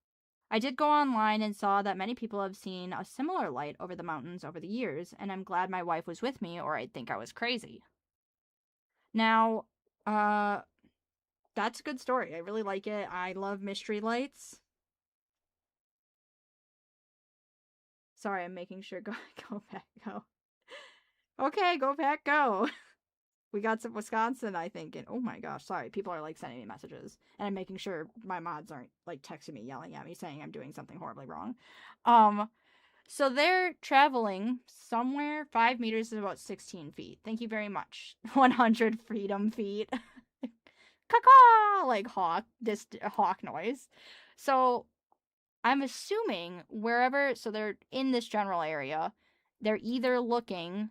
I did go online and saw that many people have seen a similar light over the mountains over the years, and I'm glad my wife was with me or I'd think I was crazy. Now, that's a good story. I really like it. I love mystery lights. Sorry, I'm making sure. Go back, go. Okay, go back, go. We got some Wisconsin, I think, and oh my gosh, sorry. People are like sending me messages, and I'm making sure my mods aren't like texting me, yelling at me, saying I'm doing something horribly wrong. So they're traveling somewhere. 5 meters is about 16 feet. Thank you very much. 100 freedom feet. Caw-caw! Like this hawk noise. So I'm assuming so they're in this general area. They're either looking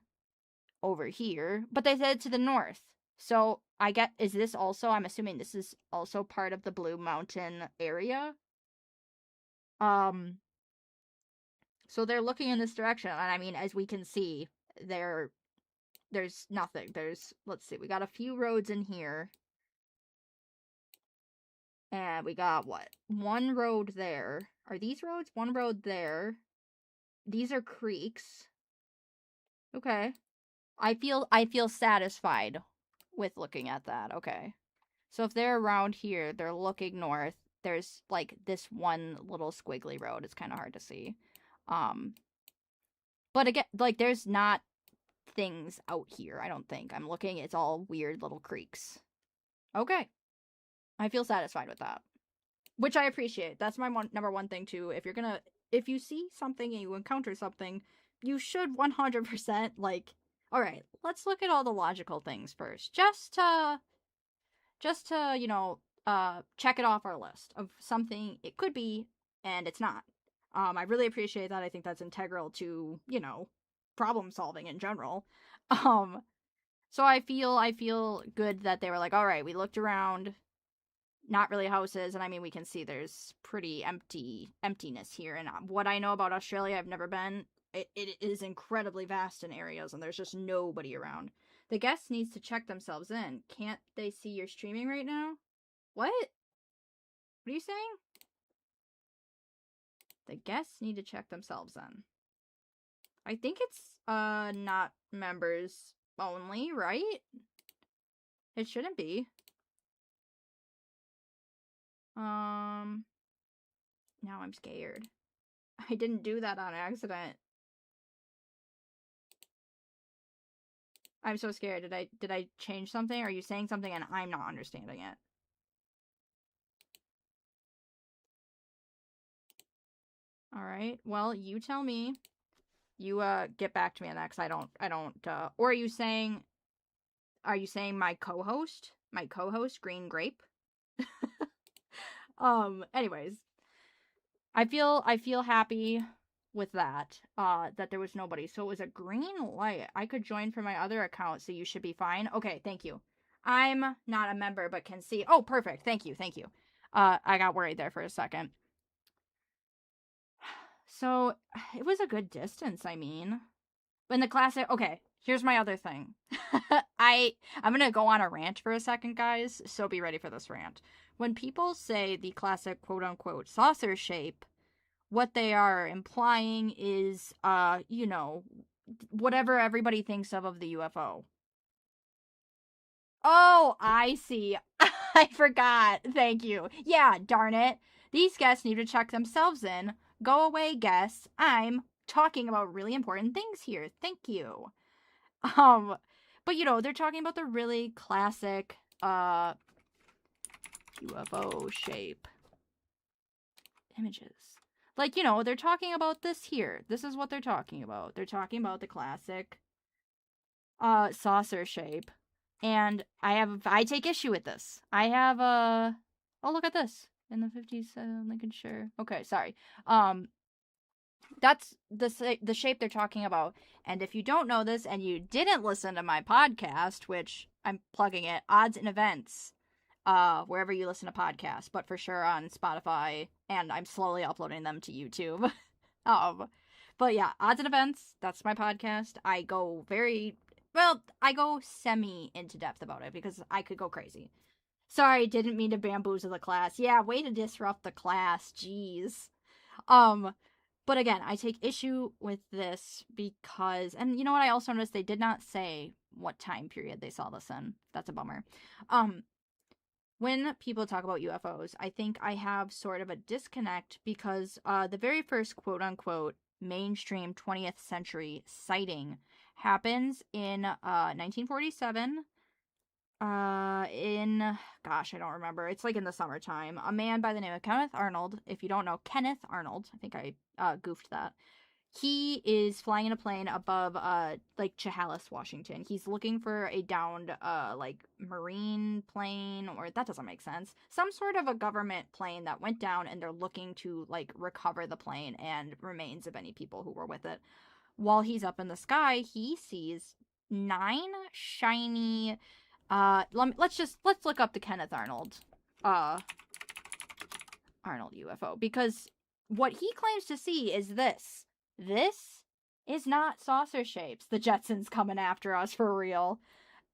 over here, but they said to the north. So is this also, I'm assuming this is also part of the Blue Mountain area. So they're looking in this direction, and I mean, as we can see, there's nothing. Let's see, we got a few roads in here. And we got what? One road there. Are these roads? One road there. These are creeks. Okay. I feel satisfied with looking at that. Okay. So if they're around here, they're looking north. There's like this one little squiggly road. It's kind of hard to see. But again, like there's not things out here, I don't think. I'm looking, it's all weird little creeks. Okay. I feel satisfied with that. Which I appreciate. That's my number one thing too. If you see something and you encounter something, you should 100%, like, all right, let's look at all the logical things first. Just to, check it off our list of something it could be and it's not. I really appreciate that. I think that's integral to, problem solving in general. Um, so I feel good that they were like, all right, we looked around, not really houses, and I mean we can see there's pretty emptiness here. And what I know about Australia, I've never been. It is incredibly vast in areas, and there's just nobody around. The guest needs to check themselves in. Can't they see you're streaming right now? What? What are you saying? The guests need to check themselves in. I think it's not members only, right? It shouldn't be. Now I'm scared. I didn't do that on accident. I'm so scared. Did I change something? Are you saying something and I'm not understanding it? All right. Well, you tell me. You get back to me on that, cuz I don't or are you saying my co-host? My co-host Green Grape? Anyways, I feel happy with that. That there was nobody. So it was a green light. I could join from my other account, so you should be fine. Okay, thank you. I'm not a member but can see. Oh, perfect. Thank you. Thank you. I got worried there for a second. So, it was a good distance, I mean. In the classic, okay, here's my other thing. I'm gonna go on a rant for a second, guys, so be ready for this rant. When people say the classic quote unquote saucer shape, what they are implying is, whatever everybody thinks of the UFO. Oh, I see. I forgot. Thank you. Yeah, darn it. These guests need to check themselves in. Go away, guests. I'm talking about really important things here. Thank you. Um, but they're talking about the really classic UFO shape images. Like, they're talking about this here. This is what they're talking about. They're talking about the classic saucer shape. And I take issue with this. I have oh, look at this. In the 50s, Lincolnshire. Okay, sorry. That's the shape they're talking about. And if you don't know this and you didn't listen to my podcast, which I'm plugging it, Odds and Events, wherever you listen to podcasts, but for sure on Spotify, and I'm slowly uploading them to YouTube. But yeah, Odds and Events, that's my podcast. I go I go semi into depth about it because I could go crazy. Sorry, didn't mean to bamboozle the class. Yeah, way to disrupt the class. Jeez. But again, I take issue with this because, and you know what? I also noticed they did not say what time period they saw this in. That's a bummer. When people talk about UFOs, I think I have sort of a disconnect because the very first quote unquote mainstream 20th century sighting happens in 1947. Gosh, I don't remember. It's like in the summertime. A man by the name of Kenneth Arnold. If you don't know Kenneth Arnold, I think I goofed that. He is flying in a plane above like Chehalis, Washington. He's looking for a downed like marine plane, or that doesn't make sense. Some sort of a government plane that went down, and they're looking to like recover the plane and remains of any people who were with it. While he's up in the sky, he sees 9 shiny let's look up the Kenneth Arnold UFO, because what he claims to see is this. This is not saucer shapes. The Jetsons coming after us for real.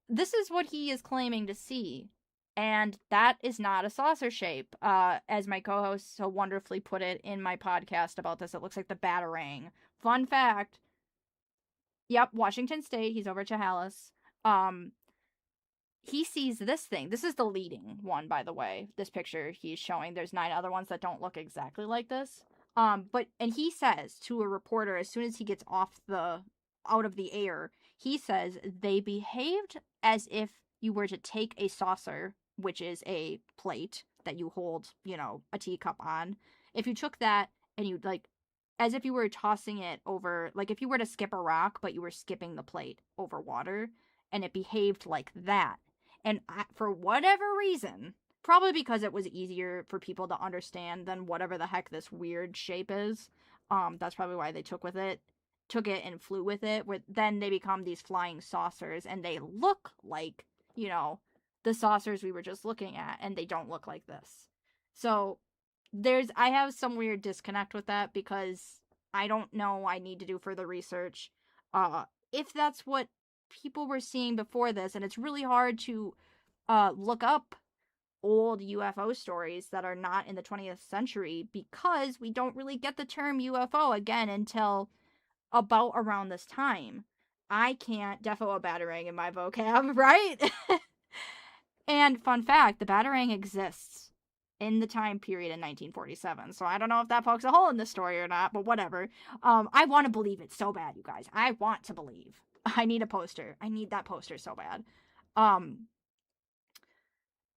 This is what he is claiming to see. And that is not a saucer shape. As my co-host so wonderfully put it in my podcast about this, it looks like the Batarang. Fun fact. Yep, Washington State. He's over Chehalis. He sees this thing. This is the leading one, by the way. This picture he's showing. There's 9 other ones that don't look exactly like this. And he says to a reporter as soon as he gets out of the air, he says they behaved as if you were to take a saucer, which is a plate that you hold, a teacup on. If you took that and you like as if you were tossing it over, like if you were to skip a rock, but you were skipping the plate over water, and it behaved like that. And for whatever reason, probably because it was easier for people to understand than whatever the heck this weird shape is, that's probably why they took it and flew with it. Then they become these flying saucers, and they look like, you know, the saucers we were just looking at, and they don't look like this. So I have some weird disconnect with that because I don't know. I need to do further research. If that's what people were seeing before this, and it's really hard to look up old UFO stories that are not in the 20th century because we don't really get the term UFO again until about around this time. I can't defo a batarang in my vocab, right? And fun fact, the batarang exists in the time period in 1947. So I don't know if that pokes a hole in the story or not, but whatever. I want to believe it so bad, you guys. I want to believe. I need a poster. I need that poster so bad.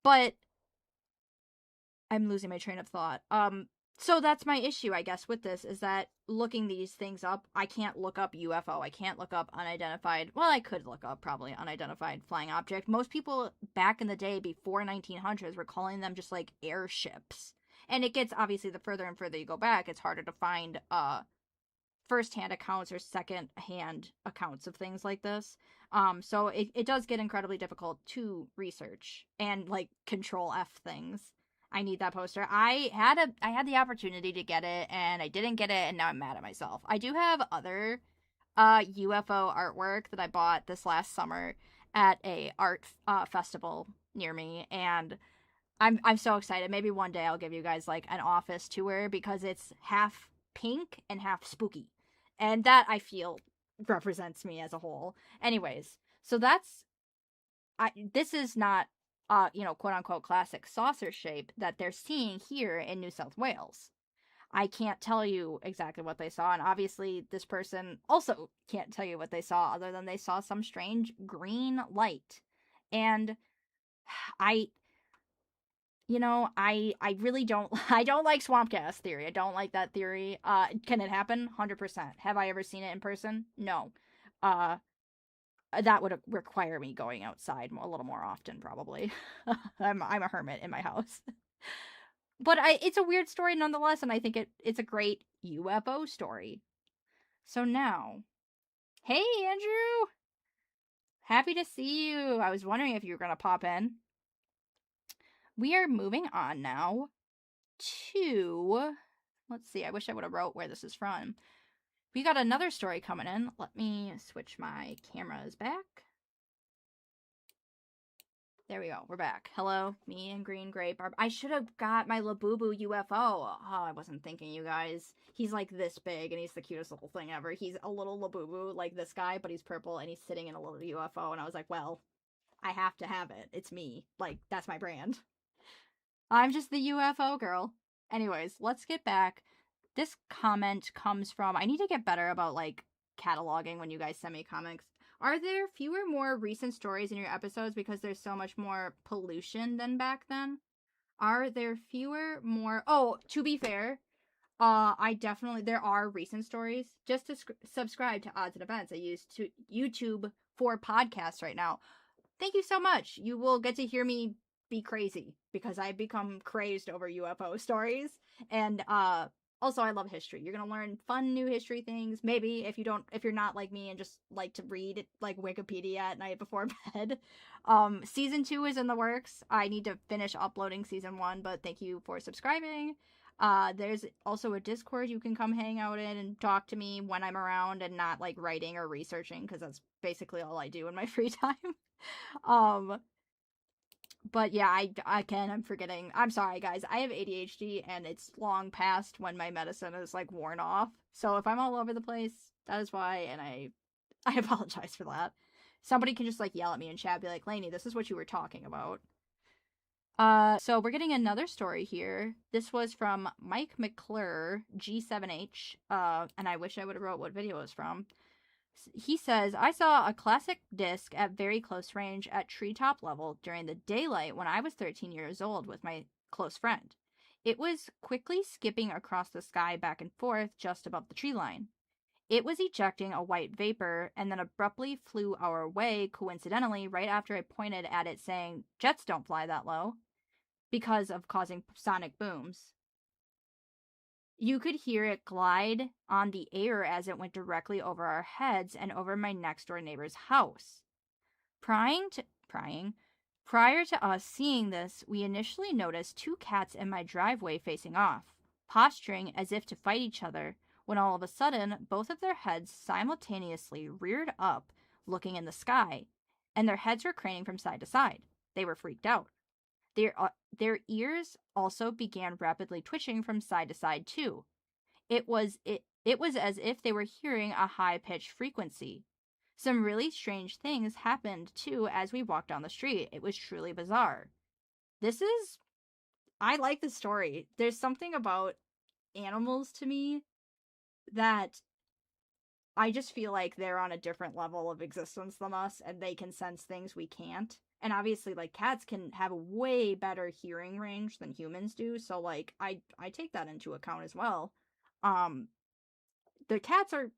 But I'm losing my train of thought. So that's my issue, I guess, with this, is that looking these things up, I can't look up UFO. I can't look up unidentified. Well, I could look up probably unidentified flying object. Most people back in the day before 1900s were calling them just like airships. And it gets, obviously, the further and further you go back, it's harder to find first-hand accounts or second-hand accounts of things like this. So it does get incredibly difficult to research and like control F things. I need that poster. I had the opportunity to get it, and I didn't get it, and now I'm mad at myself. I do have other UFO artwork that I bought this last summer at a art festival near me, and I'm so excited. Maybe one day I'll give you guys like an office tour because it's half pink and half spooky, and that I feel represents me as a whole. Anyways, so this is not quote unquote classic saucer shape that they're seeing here in New South Wales. I can't tell you exactly what they saw, and obviously this person also can't tell you what they saw other than they saw some strange green light. And I really don't I don't like swamp gas theory. I don't like that theory. Can it happen? 100%. Have I ever seen it in person? No. That would require me going outside a little more often, probably. I'm a hermit in my house. But it's a weird story nonetheless, and I think it's a great UFO story. So now, hey Andrew! Happy to see you! I was wondering if you were going to pop in. We are moving on now to, let's see, I wish I would have wrote where this is from. We got another story coming in. Let me switch my cameras back. There we go. We're back. Hello, me and Green Grape. I should have got my Labubu UFO. Oh, I wasn't thinking, you guys. He's like this big, and he's the cutest little thing ever. He's a little Labubu, like this guy, but he's purple, and he's sitting in a little UFO, and I was like, well, I have to have it. It's me. Like, that's my brand. I'm just the UFO girl. Anyways, let's get back. This comment comes from, I need to get better about like cataloging when you guys send me comics. Are there fewer, more recent stories in your episodes because there's so much more pollution than back then? Are there fewer, more? Oh, to be fair, there are recent stories. Just to subscribe to Odds and Events. I use YouTube for podcasts right now. Thank you so much. You will get to hear me be crazy because I've become crazed over UFO stories. And also I love history. You're gonna learn fun new history things. Maybe if you're not like me and just like to read like Wikipedia at night before bed. Season 2 is in the works. I need to finish uploading season 1, but thank you for subscribing. There's also a Discord you can come hang out in and talk to me when I'm around and not like writing or researching, because that's basically all I do in my free time. But yeah, I'm forgetting. I'm sorry, guys. I have ADHD, and it's long past when my medicine is like worn off. So if I'm all over the place, that is why, and I apologize for that. Somebody can just like yell at me in chat, be like, Lainey, this is what you were talking about. So we're getting another story here. This was from Mike McClure, G7H, and I wish I would have wrote what video it was from. He says, I saw a classic disc at very close range at treetop level during the daylight when I was 13 years old with my close friend. It was quickly skipping across the sky back and forth just above the tree line. It was ejecting a white vapor and then abruptly flew our way, coincidentally, right after I pointed at it saying, "Jets don't fly that low," because of causing sonic booms. You could hear it glide on the air as it went directly over our heads and over my next door neighbor's house. Prying to prying. Prior to us seeing this, we initially noticed two cats in my driveway facing off, posturing as if to fight each other, when all of a sudden both of their heads simultaneously reared up, looking in the sky, and their heads were craning from side to side. They were freaked out. Their ears also began rapidly twitching from side to side too. It was as if they were hearing a high-pitched frequency. Some really strange things happened too as we walked down the street. It was truly bizarre. I like the story. There's something about animals to me that I just feel like they're on a different level of existence than us and they can sense things we can't. And obviously like cats can have a way better hearing range than humans do, so like I take that into account as well. Um the cats are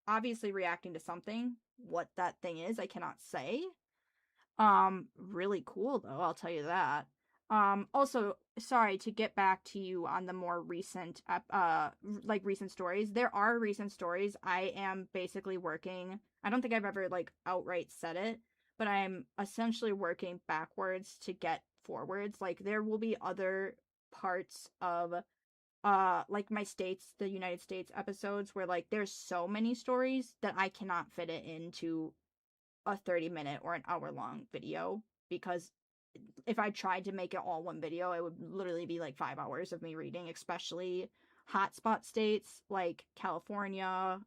obviously reacting to something. What that thing is, I cannot say. Really cool though, I'll tell you that. Also, sorry to get back to you on the more recent, like recent stories. There are recent stories. I am basically working. I don't think I've ever like outright said it, but I'm essentially working backwards to get forwards. Like there will be other parts of like my states, the United States episodes where like there's so many stories that I cannot fit it into a 30-minute or an hour long video, because if I tried to make it all one video, it would literally be like 5 hours of me reading, especially hotspot states like California,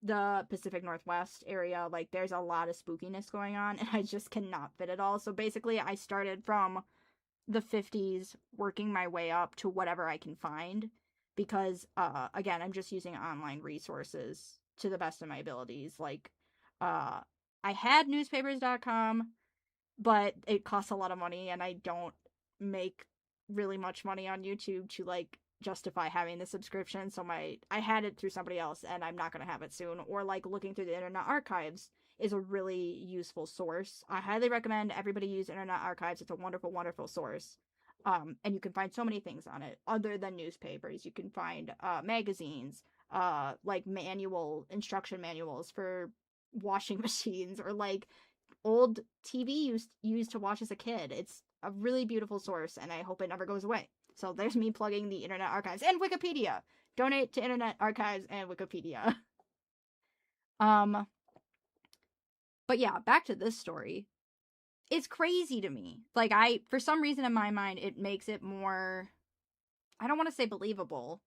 the Pacific Northwest area. Like there's a lot of spookiness going on and I just cannot fit it all. So basically I started from the 50s, working my way up to whatever I can find, because again, I'm just using online resources to the best of my abilities. Like uh I had newspapers.com, but it costs a lot of money and I don't make really much money on YouTube to like justify having the subscription. So I had it through somebody else and I'm not going to have it soon. Or like looking through the Internet Archives is a really useful source. I highly recommend everybody use Internet Archives. It's a wonderful, wonderful source. And you can find so many things on it other than newspapers. You can find magazines, like instruction manuals for washing machines, or like old TV used to watch as a kid. It's a really beautiful source, and I hope it never goes away. So there's me plugging the Internet Archives and Wikipedia. Donate to Internet Archives and Wikipedia. um, but yeah, back to this story. It's crazy to me. Like for some reason in my mind, it makes it more. I don't want to say believable,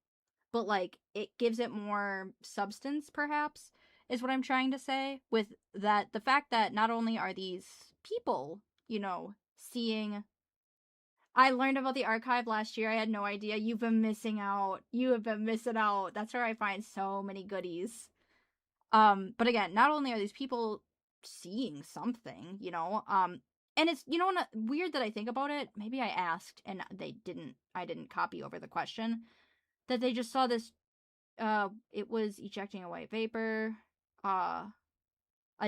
but like it gives it more substance, perhaps, is what I'm trying to say. With that, the fact that not only are these people, seeing. I learned about the archive last year. I had no idea. You've been missing out. You have been missing out. That's where I find so many goodies. But again, not only are these people seeing something, and it's weird that I think about it. Maybe I asked and I didn't copy over the question, that they just saw this. It was ejecting a white vapor, a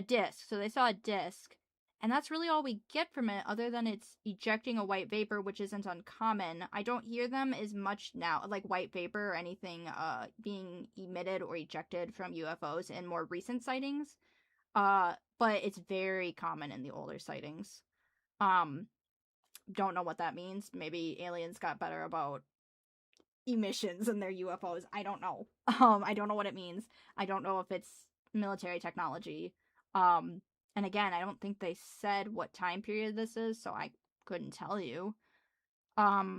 disc. So they saw a disc, and that's really all we get from it, other than it's ejecting a white vapor, which isn't uncommon. I don't hear them as much now, like white vapor or anything being emitted or ejected from UFOs in more recent sightings. But it's very common in the older sightings. Um, don't know what that means. Maybe aliens got better about emissions in their UFOs. I don't know. I don't know what it means. I don't know if it's military technology. And again, I don't think they said what time period this is, so I couldn't tell you. But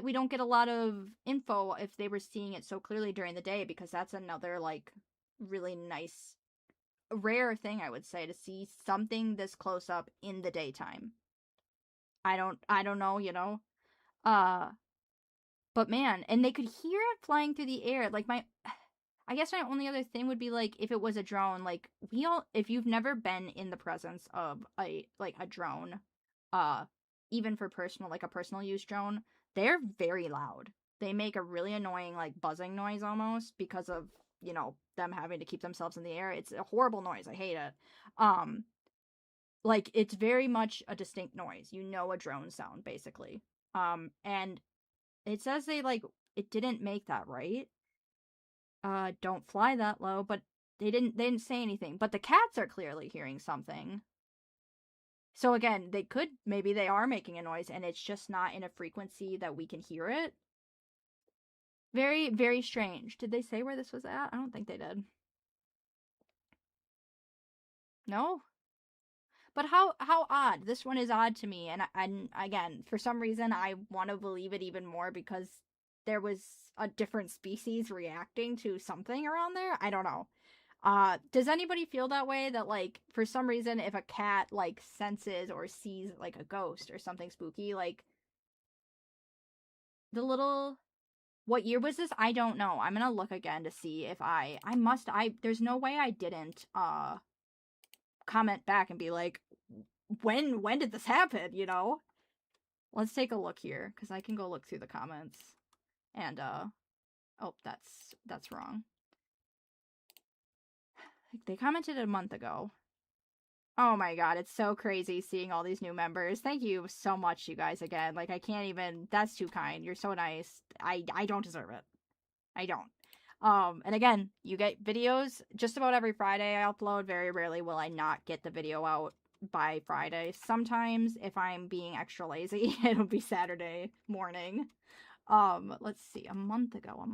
we don't get a lot of info if they were seeing it so clearly during the day, because that's another like really nice rare thing, I would say, to see something this close up in the daytime. I don't know, Uh but man, and they could hear it flying through the air. Like I guess my only other thing would be like if it was a drone, like if you've never been in the presence of a drone, uh even for personal, like a personal use drone, they're very loud. They make a really annoying, like, buzzing noise almost because of, you know, them having to keep themselves in the air. It's a horrible noise. I hate it. Um, like, it's very much a distinct noise. You know, a drone sound, basically. And it says it didn't make that, right? Don't fly that low, but they didn't say anything. But the cats are clearly hearing something. So again, maybe they are making a noise and it's just not in a frequency that we can hear it. Very, very strange. Did they say where this was at? I don't think they did. No? But how odd. This one is odd to me, and again, for some reason I want to believe it even more because there was a different species reacting to something around there. I don't know. Does anybody feel that way, that like for some reason if a cat like senses or sees like a ghost or something spooky, like the little, what year was this? I don't know. I'm gonna look again to see if I there's no way I didn't comment back and be like, when did this happen, you know? Let's take a look here, because I can go look through the comments. And oh, that's wrong. They commented a month ago. Oh my god, it's so crazy seeing all these new members. Thank you so much, you guys, again. Like, I can't even, that's too kind. You're so nice. I don't deserve it. I don't. And again, you get videos just about every Friday I upload. Very rarely will I not get the video out by Friday. Sometimes, if I'm being extra lazy, it'll be Saturday morning. Let's see, a month ago.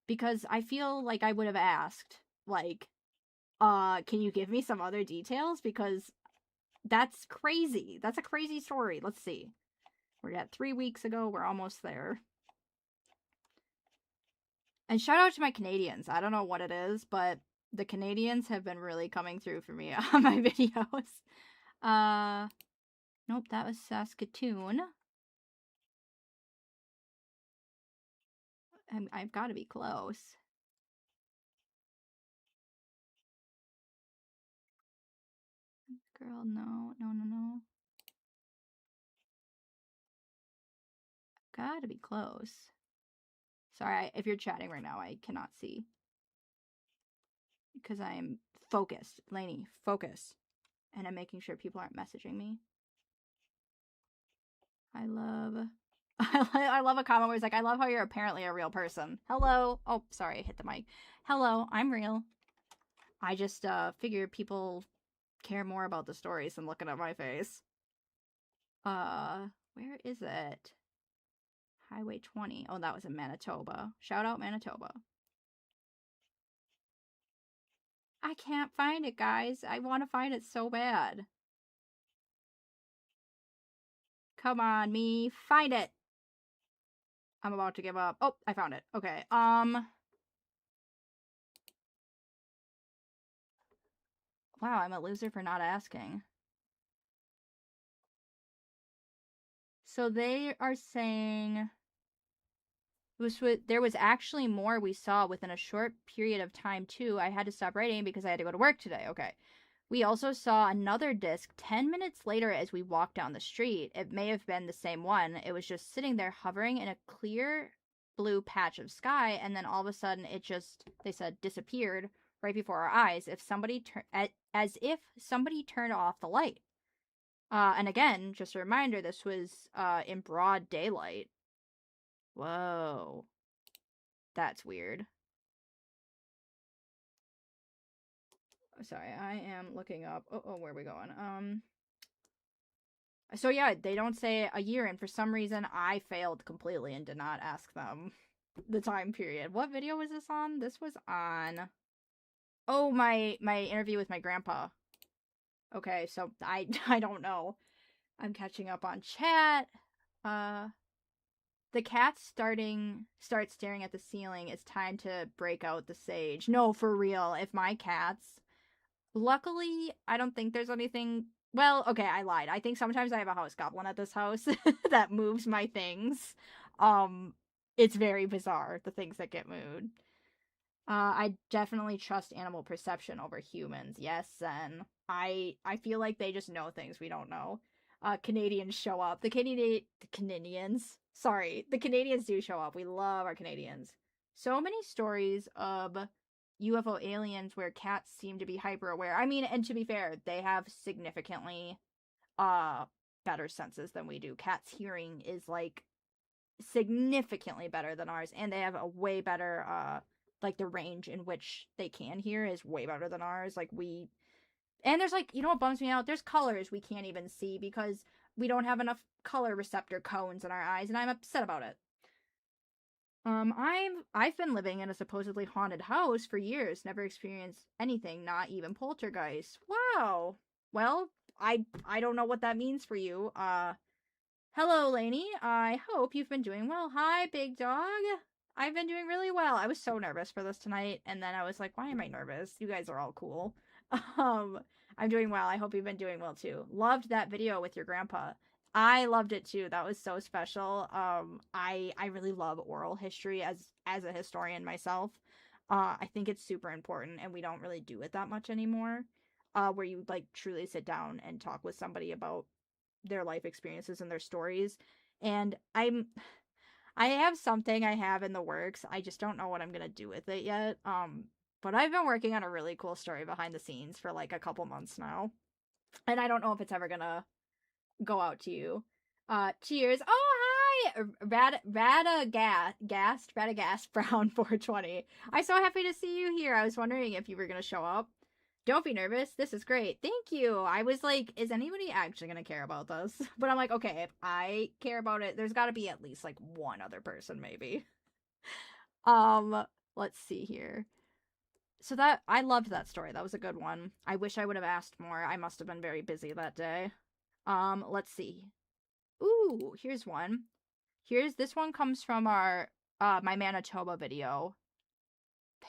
Because I feel like I would have asked, like, can you give me some other details? Because that's crazy. That's a crazy story. Let's see. We're at 3 weeks ago. We're almost there. And shout out to my Canadians. I don't know what it is, but the Canadians have been really coming through for me on my videos. Nope, that was Saskatoon. I've got to be close. Girl, no. Gotta be close. Sorry, if you're chatting right now, I cannot see. Because I am focused. Lainey, focus. And I'm making sure people aren't messaging me. I love a comment where it's like, I love how you're apparently a real person. Hello. Oh, sorry, I hit the mic. Hello, I'm real. I just figure people care more about the stories than looking at my face. Where is it? Highway 20. Oh, that was in Manitoba. Shout out Manitoba. I can't find it, guys. I want to find it so bad. Come on, me. Find it. I'm about to give up. Oh, I found it. Okay. Wow, I'm a loser for not asking. So they are saying there was actually more we saw within a short period of time too. I had to stop writing because I had to go to work today. Okay. We also saw another disc 10 minutes later as we walked down the street. It may have been the same one. It was just sitting there hovering in a clear blue patch of sky, and then all of a sudden it just, they said, disappeared right before our eyes, as if somebody turned off the light. And again, just a reminder, this was in broad daylight. Whoa. That's weird. Sorry, I am looking up. Oh, where are we going? So yeah, they don't say a year, and for some reason I failed completely and did not ask them the time period. What video was this on? This was on, oh, my interview with my grandpa. Okay, so I don't know. I'm catching up on chat. The cat start staring at the ceiling. It's time to break out the sage. No, for real. If my cats, luckily, I don't think there's anything. Well, okay, I lied. I think sometimes I have a house goblin at this house that moves my things. It's very bizarre, the things that get moved. I definitely trust animal perception over humans. Yes, Zen. I feel like they just know things we don't know. Canadians show up. The Canadians. Sorry, the Canadians do show up. We love our Canadians. So many stories of UFO aliens where cats seem to be hyper aware. I mean, and to be fair, they have significantly uh better senses than we do. Cats' hearing is like significantly better than ours, and they have a way better like the range in which they can hear is way better than ours. Like we and there's like, you know what bums me out? There's colors we can't even see because we don't have enough color receptor cones in our eyes, and I'm upset about it. I've been living in a supposedly haunted house for years, never experienced anything, not even poltergeist. Wow. Well, I don't know what that means for you. Hello, Lainey. I hope you've been doing well. Hi, big dog. I've been doing really well. I was so nervous for this tonight, and then I was like, why am I nervous? You guys are all cool. Um, I'm doing well. I hope you've been doing well too. Loved that video with your grandpa. I loved it too. That was so special. I really love oral history as a historian myself. I think it's super important, and we don't really do it that much anymore. Where you like truly sit down and talk with somebody about their life experiences and their stories. And I have something I have in the works. I just don't know what I'm gonna do with it yet. But I've been working on a really cool story behind the scenes for like a couple months now. And I don't know if it's ever gonna go out to you. Cheers. Oh hi! Radagast Brown 420. I'm so happy to see you here. I was wondering if you were gonna show up. Don't be nervous. This is great. Thank you. I was like, is anybody actually going to care about this? But I'm like, okay, if I care about it, there's got to be at least like one other person maybe. Let's see here. So that I loved that story. That was a good one. I wish I would have asked more. I must have been very busy that day. Let's see. Ooh, here's one. This one comes from our my Manitoba video.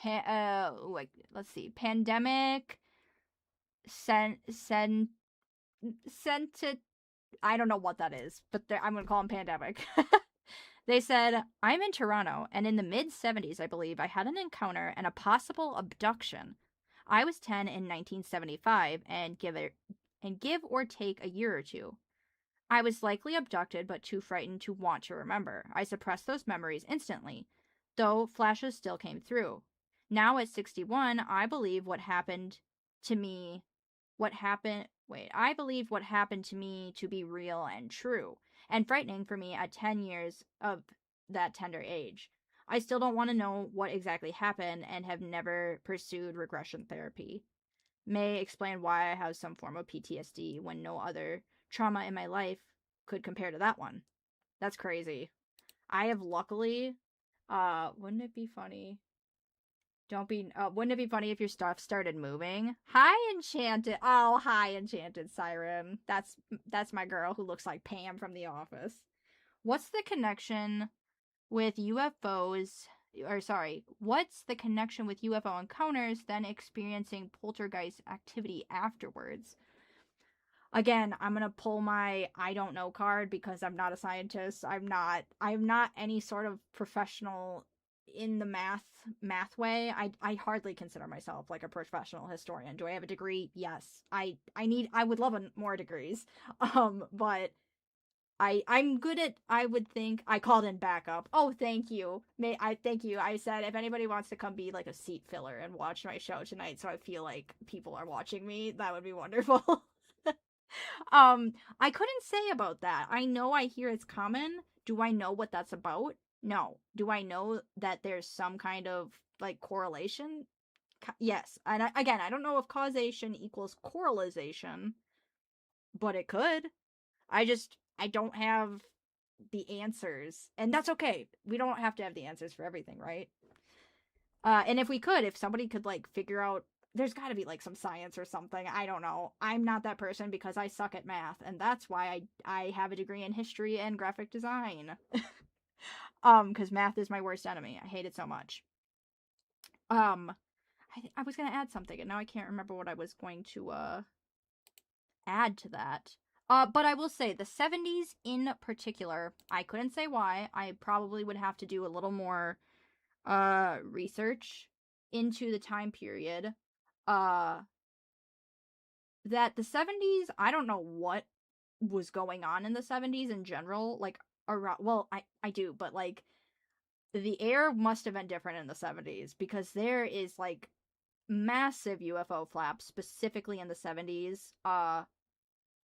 Let's see. Pandemic sent it. I don't know what that is, but I'm gonna call them pandemic. They said, I'm in Toronto, and in the mid 70s, I believe, I had an encounter and a possible abduction. I was 10 in 1975, and give or take a year or two. I was likely abducted, but too frightened to want to remember. I suppressed those memories instantly, though flashes still came through. Now at 61, I believe what happened to me I believe what happened to me to be real and true, and frightening for me at 10 years of that tender age. I still don't want to know what exactly happened and have never pursued regression therapy. May explain why I have some form of PTSD when no other trauma in my life could compare to that one. That's crazy. I have luckily, wouldn't it be funny? Wouldn't it be funny if your stuff started moving? Hi, Enchanted. Oh, hi, Enchanted Siren. That's my girl who looks like Pam from The Office. What's the connection with UFOs? Or sorry, what's the connection with UFO encounters then experiencing poltergeist activity afterwards? Again, I'm gonna pull my I don't know card because I'm not a scientist. I'm not any sort of professional in the math way. I hardly consider myself like a professional historian. Do I have a degree? Yes. I would love more degrees. But I'm good at, I would think. I called in backup. Oh, thank you. Thank you. I said if anybody wants to come be like a seat filler and watch my show tonight so I feel like people are watching me, that would be wonderful. I couldn't say about that. I know I hear it's common. Do I know what that's about? No. Do I know that there's some kind of like correlation? Yes. And again, I don't know if causation equals correlation, but it could. I don't have the answers. And that's okay. We don't have to have the answers for everything, right? And if somebody could like figure out, there's got to be like some science or something. I don't know. I'm not that person because I suck at math, and that's why I have a degree in history and graphic design. Because math is my worst enemy. I hate it so much. I was gonna add something, and now I can't remember what I was going to add to that. But I will say the 70s in particular, I couldn't say why. I probably would have to do a little more research into the time period. That the 70s, I don't know what was going on in the 70s in general, like around, well, I do, but like the air must have been different in the 70s because there is like massive UFO flaps specifically in the 70s.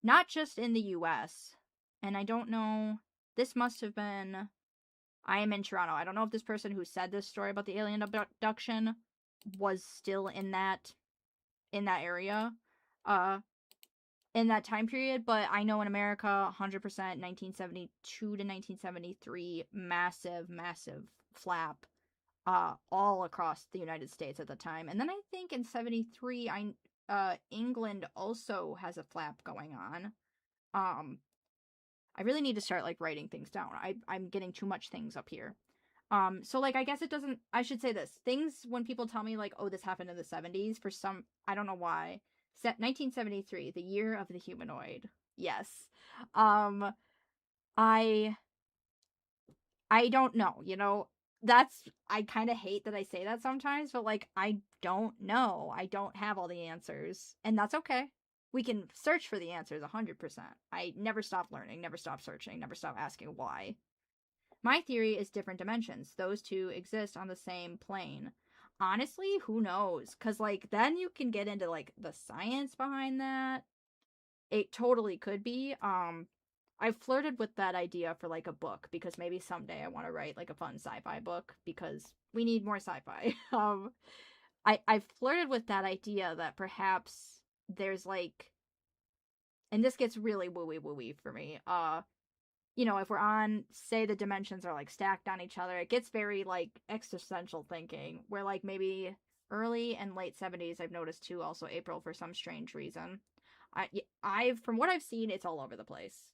Not just in the US. And I don't know, this must have been, I am in Toronto. I don't know if this person who said this story about the alien abduction was still in that area in that time period, but I know in America 100% 1972 to 1973 massive flap all across the United States at the time. And then I think in 73 England also has a flap going on. I really need to start like writing things down. I'm getting too much things up here. So like I guess it doesn't, I should say this. Things when people tell me like, oh, this happened in the 70s, for some, I don't know why. 1973, the year of the humanoid. Yes. I don't know, you know. That's, I kind of hate that I say that sometimes, but like I don't know. I don't have all the answers, and that's okay. We can search for the answers 100%. I never stop learning, never stop searching, never stop asking why. My theory is different dimensions. Those two exist on the same plane. Honestly, who knows? Because, like, then you can get into, like, the science behind that. It totally could be. I've flirted with that idea for, like, a book, because maybe someday I want to write, like, a fun sci-fi book, because we need more sci-fi. I've flirted with that idea that perhaps there's, like, and this gets really wooey for me, you know, if we're on, say the dimensions are like stacked on each other, it gets very like existential thinking, where like maybe early and late 70s, I've noticed too, also April for some strange reason. I've from what I've seen, it's all over the place,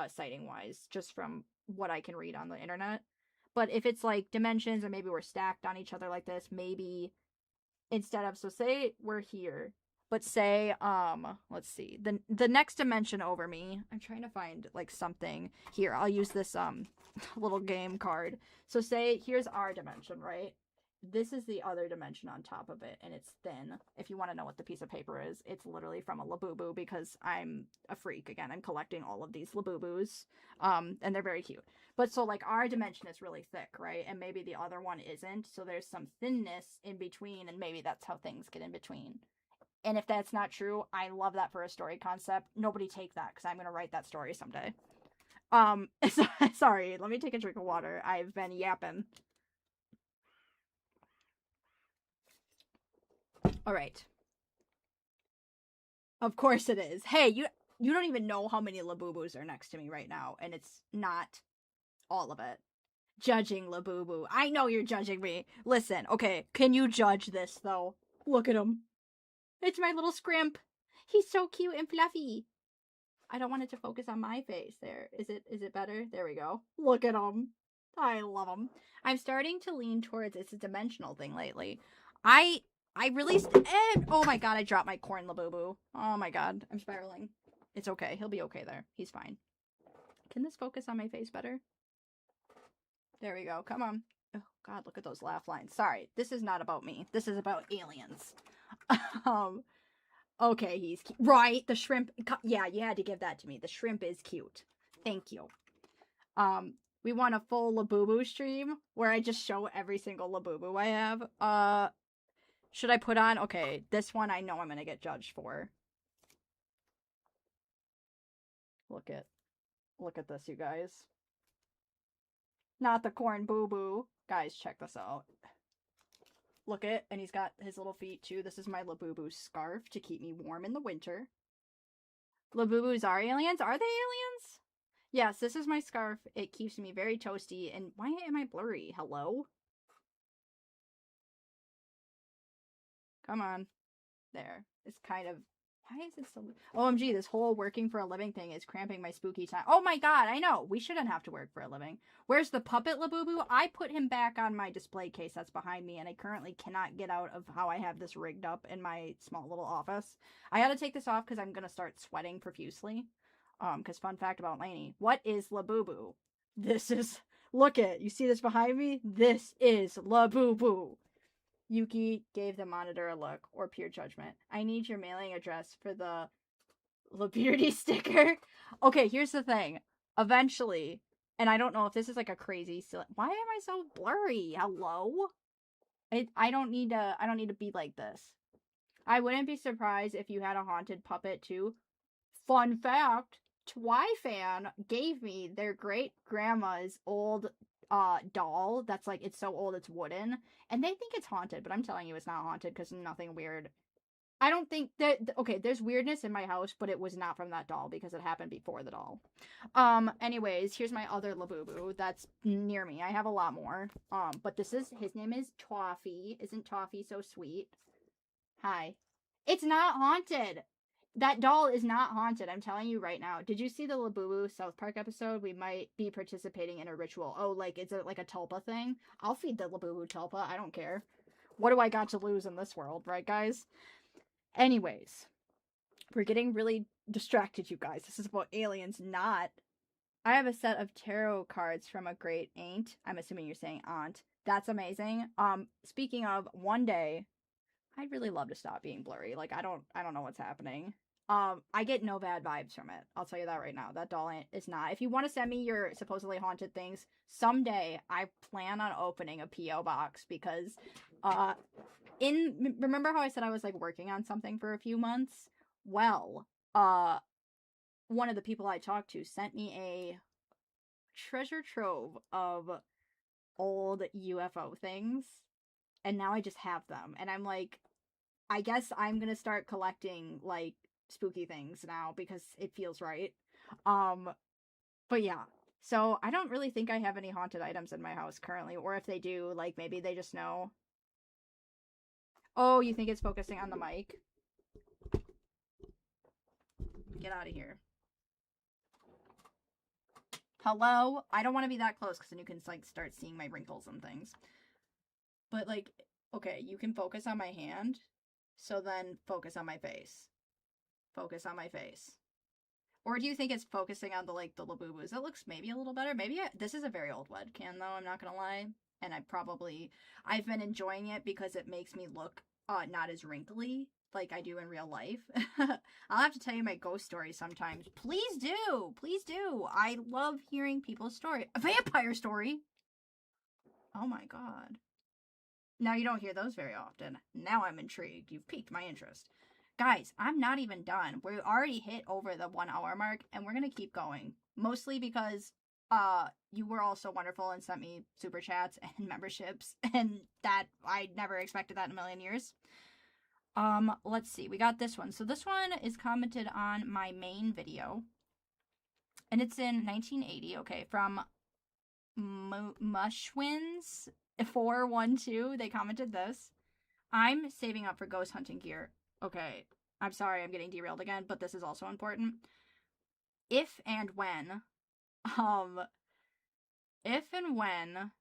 sighting wise, just from what I can read on the internet. But if it's like dimensions and maybe we're stacked on each other like this, maybe instead of, so say we're here, but say let's see, the next dimension over me, I'm trying to find like something here, I'll use this little game card. So say here's our dimension, right? This is the other dimension on top of it, and it's thin. If you want to know what the piece of paper is, it's literally from a Labubu, because I'm a freak. Again, I'm collecting all of these Labubus, and they're very cute. But so like our dimension is really thick, right? And maybe the other one isn't, so there's some thinness in between, and maybe that's how things get in between. And if that's not true, I love that for a story concept. Nobody take that, because I'm going to write that story someday. Sorry, let me take a drink of water. I've been yapping. All right. Of course it is. Hey, you don't even know how many Labubus are next to me right now, and it's not all of it. Judging Labubu. I know you're judging me. Listen, okay, can you judge this, though? Look at him. It's my little scrimp. He's so cute and fluffy. I don't want it to focus on my face there. Is it better? There we go. Look at him. I love him. I'm starting to lean towards it's a dimensional thing lately. I released, and oh my god, I dropped my corn Labubu. Oh my god, I'm spiraling. It's okay. He'll be okay there. He's fine. Can this focus on my face better? There we go. Come on. Oh god, look at those laugh lines. Sorry, this is not about me. This is about aliens. Okay, he's cute. Right, the shrimp. Yeah, you had to give that to me. The shrimp is cute. Thank you. We want a full Labubu stream where I just show every single Labubu I have. Should I put on? Okay, this one I know I'm gonna get judged for. Look at this, you guys. Not the corn boo-boo. Guys, check this out. Look it, and he's got his little feet too. This is my Labubu scarf to keep me warm in the winter. Labubus are aliens? Are they aliens? Yes, this is my scarf. It keeps me very toasty. And why am I blurry? Hello? Come on. There. It's kind of... Why is it so... OMG, this whole working for a living thing is cramping my spooky time. Oh my god, I know. We shouldn't have to work for a living. Where's the puppet Labubu? I put him back on my display case that's behind me, and I currently cannot get out of how I have this rigged up in my small little office. I had to take this off because I'm going to start sweating profusely. Because fun fact about Lainey. What is Labubu? This is... Look it. You see this behind me? This is Labubu. Yuki gave the monitor a look, or pure judgment. I need your mailing address for the Labeardy sticker. Okay, here's the thing. Eventually, and I don't know if this is like a crazy why am I so blurry? Hello? I don't need to be like this. I wouldn't be surprised if you had a haunted puppet too. Fun fact, Twyfan gave me their great grandma's old doll that's like it's so old it's wooden and they think it's haunted, but I'm telling you it's not haunted because nothing weird. I don't think that okay, there's weirdness in my house, but it was not from that doll because it happened before the doll. Anyways, here's my other Labubu that's near me. I have a lot more. But this is his name is Toffee. Isn't Toffee so sweet? Hi. It's not haunted. That doll is not haunted. I'm telling you right now. Did you see the Labubu South Park episode? We might be participating in a ritual. Oh, like it's like a tulpa thing. I'll feed the Labubu tulpa. I don't care. What do I got to lose in this world, right, guys? Anyways, we're getting really distracted, you guys. This is about aliens, not. I have a set of tarot cards from a great aunt. I'm assuming you're saying aunt. That's amazing. Speaking of, one day I'd really love to stop being blurry. Like I don't know what's happening. I get no bad vibes from it. I'll tell you that right now. That doll is not. If you want to send me your supposedly haunted things, someday I plan on opening a PO box because remember how I said I was like working on something for a few months? Well, one of the people I talked to sent me a treasure trove of old UFO things, and now I just have them. And I'm like, I guess I'm gonna start collecting like spooky things now because it feels right. Um, but yeah. So I don't really think I have any haunted items in my house currently, or if they do, like maybe they just know. Oh, you think it's focusing on the mic? Get out of here. Hello? I don't want to be that close because then you can like start seeing my wrinkles and things. But like, okay, you can focus on my hand. So then focus on my face. Focus on my face. Or do you think it's focusing on the like the Labubus? It looks maybe a little better. This is a very old webcam though, I'm not gonna lie. And I've been enjoying it because it makes me look not as wrinkly like I do in real life. I'll have to tell you my ghost stories sometimes. Please do. Please do. I love hearing people's story. A vampire story. Oh my god. Now you don't hear those very often. Now I'm intrigued. You've piqued my interest. Guys, I'm not even done. We already hit over the 1 hour mark and we're gonna keep going. Mostly because you were also wonderful and sent me super chats and memberships, and that I never expected that in a million years. Let's see. We got this one. So this one is commented on my main video. And it's in 1980, okay, from Mushwins 412. They commented this. I'm saving up for ghost hunting gear. Okay, I'm sorry I'm getting derailed again, but this is also important. If and when, um, if and when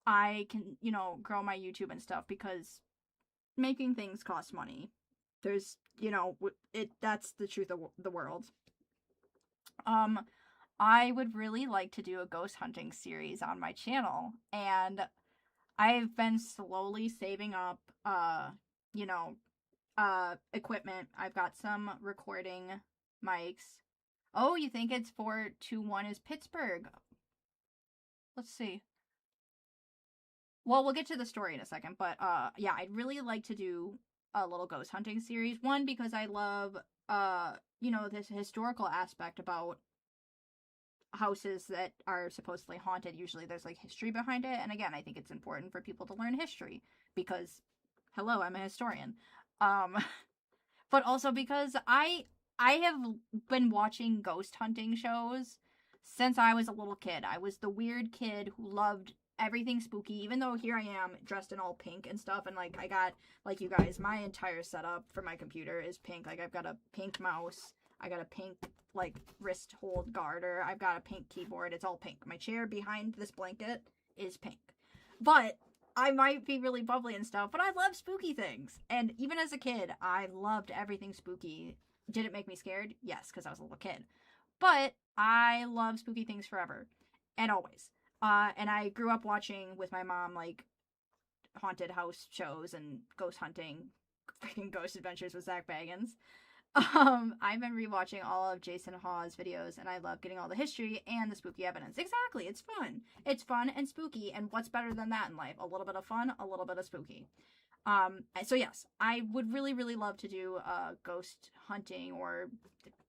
I can, grow my YouTube and stuff, because making things costs money. There's, that's the truth of the world. I would really like to do a ghost hunting series on my channel, and I've been slowly saving up, equipment. I've got some recording mics. Oh, you think it's 421 is Pittsburgh? Let's see. Well, we'll get to the story in a second, but yeah, I'd really like to do a little ghost hunting series. One, because I love this historical aspect about houses that are supposedly haunted. Usually there's like history behind it, and again, I think it's important for people to learn history because hello, I'm a historian. Um but also because I have been watching ghost hunting shows since I was a little kid. I was the weird kid who loved everything spooky, even though here I am dressed in all pink and stuff, and like I got, like, you guys, my entire setup for my computer is pink. Like I've got a pink mouse, I got a pink like wrist hold garter, I've got a pink keyboard, it's all pink. My chair behind this blanket is pink. But I might be really bubbly and stuff, but I love spooky things. And even as a kid, I loved everything spooky. Did it make me scared? Yes, because I was a little kid. But I love spooky things forever and always. And I grew up watching with my mom, like, haunted house shows and ghost hunting, freaking Ghost Adventures with Zach Baggins. I've been rewatching all of Jason Hawes' videos, and I love getting all the history and the spooky evidence. Exactly, it's fun. It's fun and spooky, and what's better than that in life? A little bit of fun, a little bit of spooky. So yes, I would really, really love to do ghost hunting or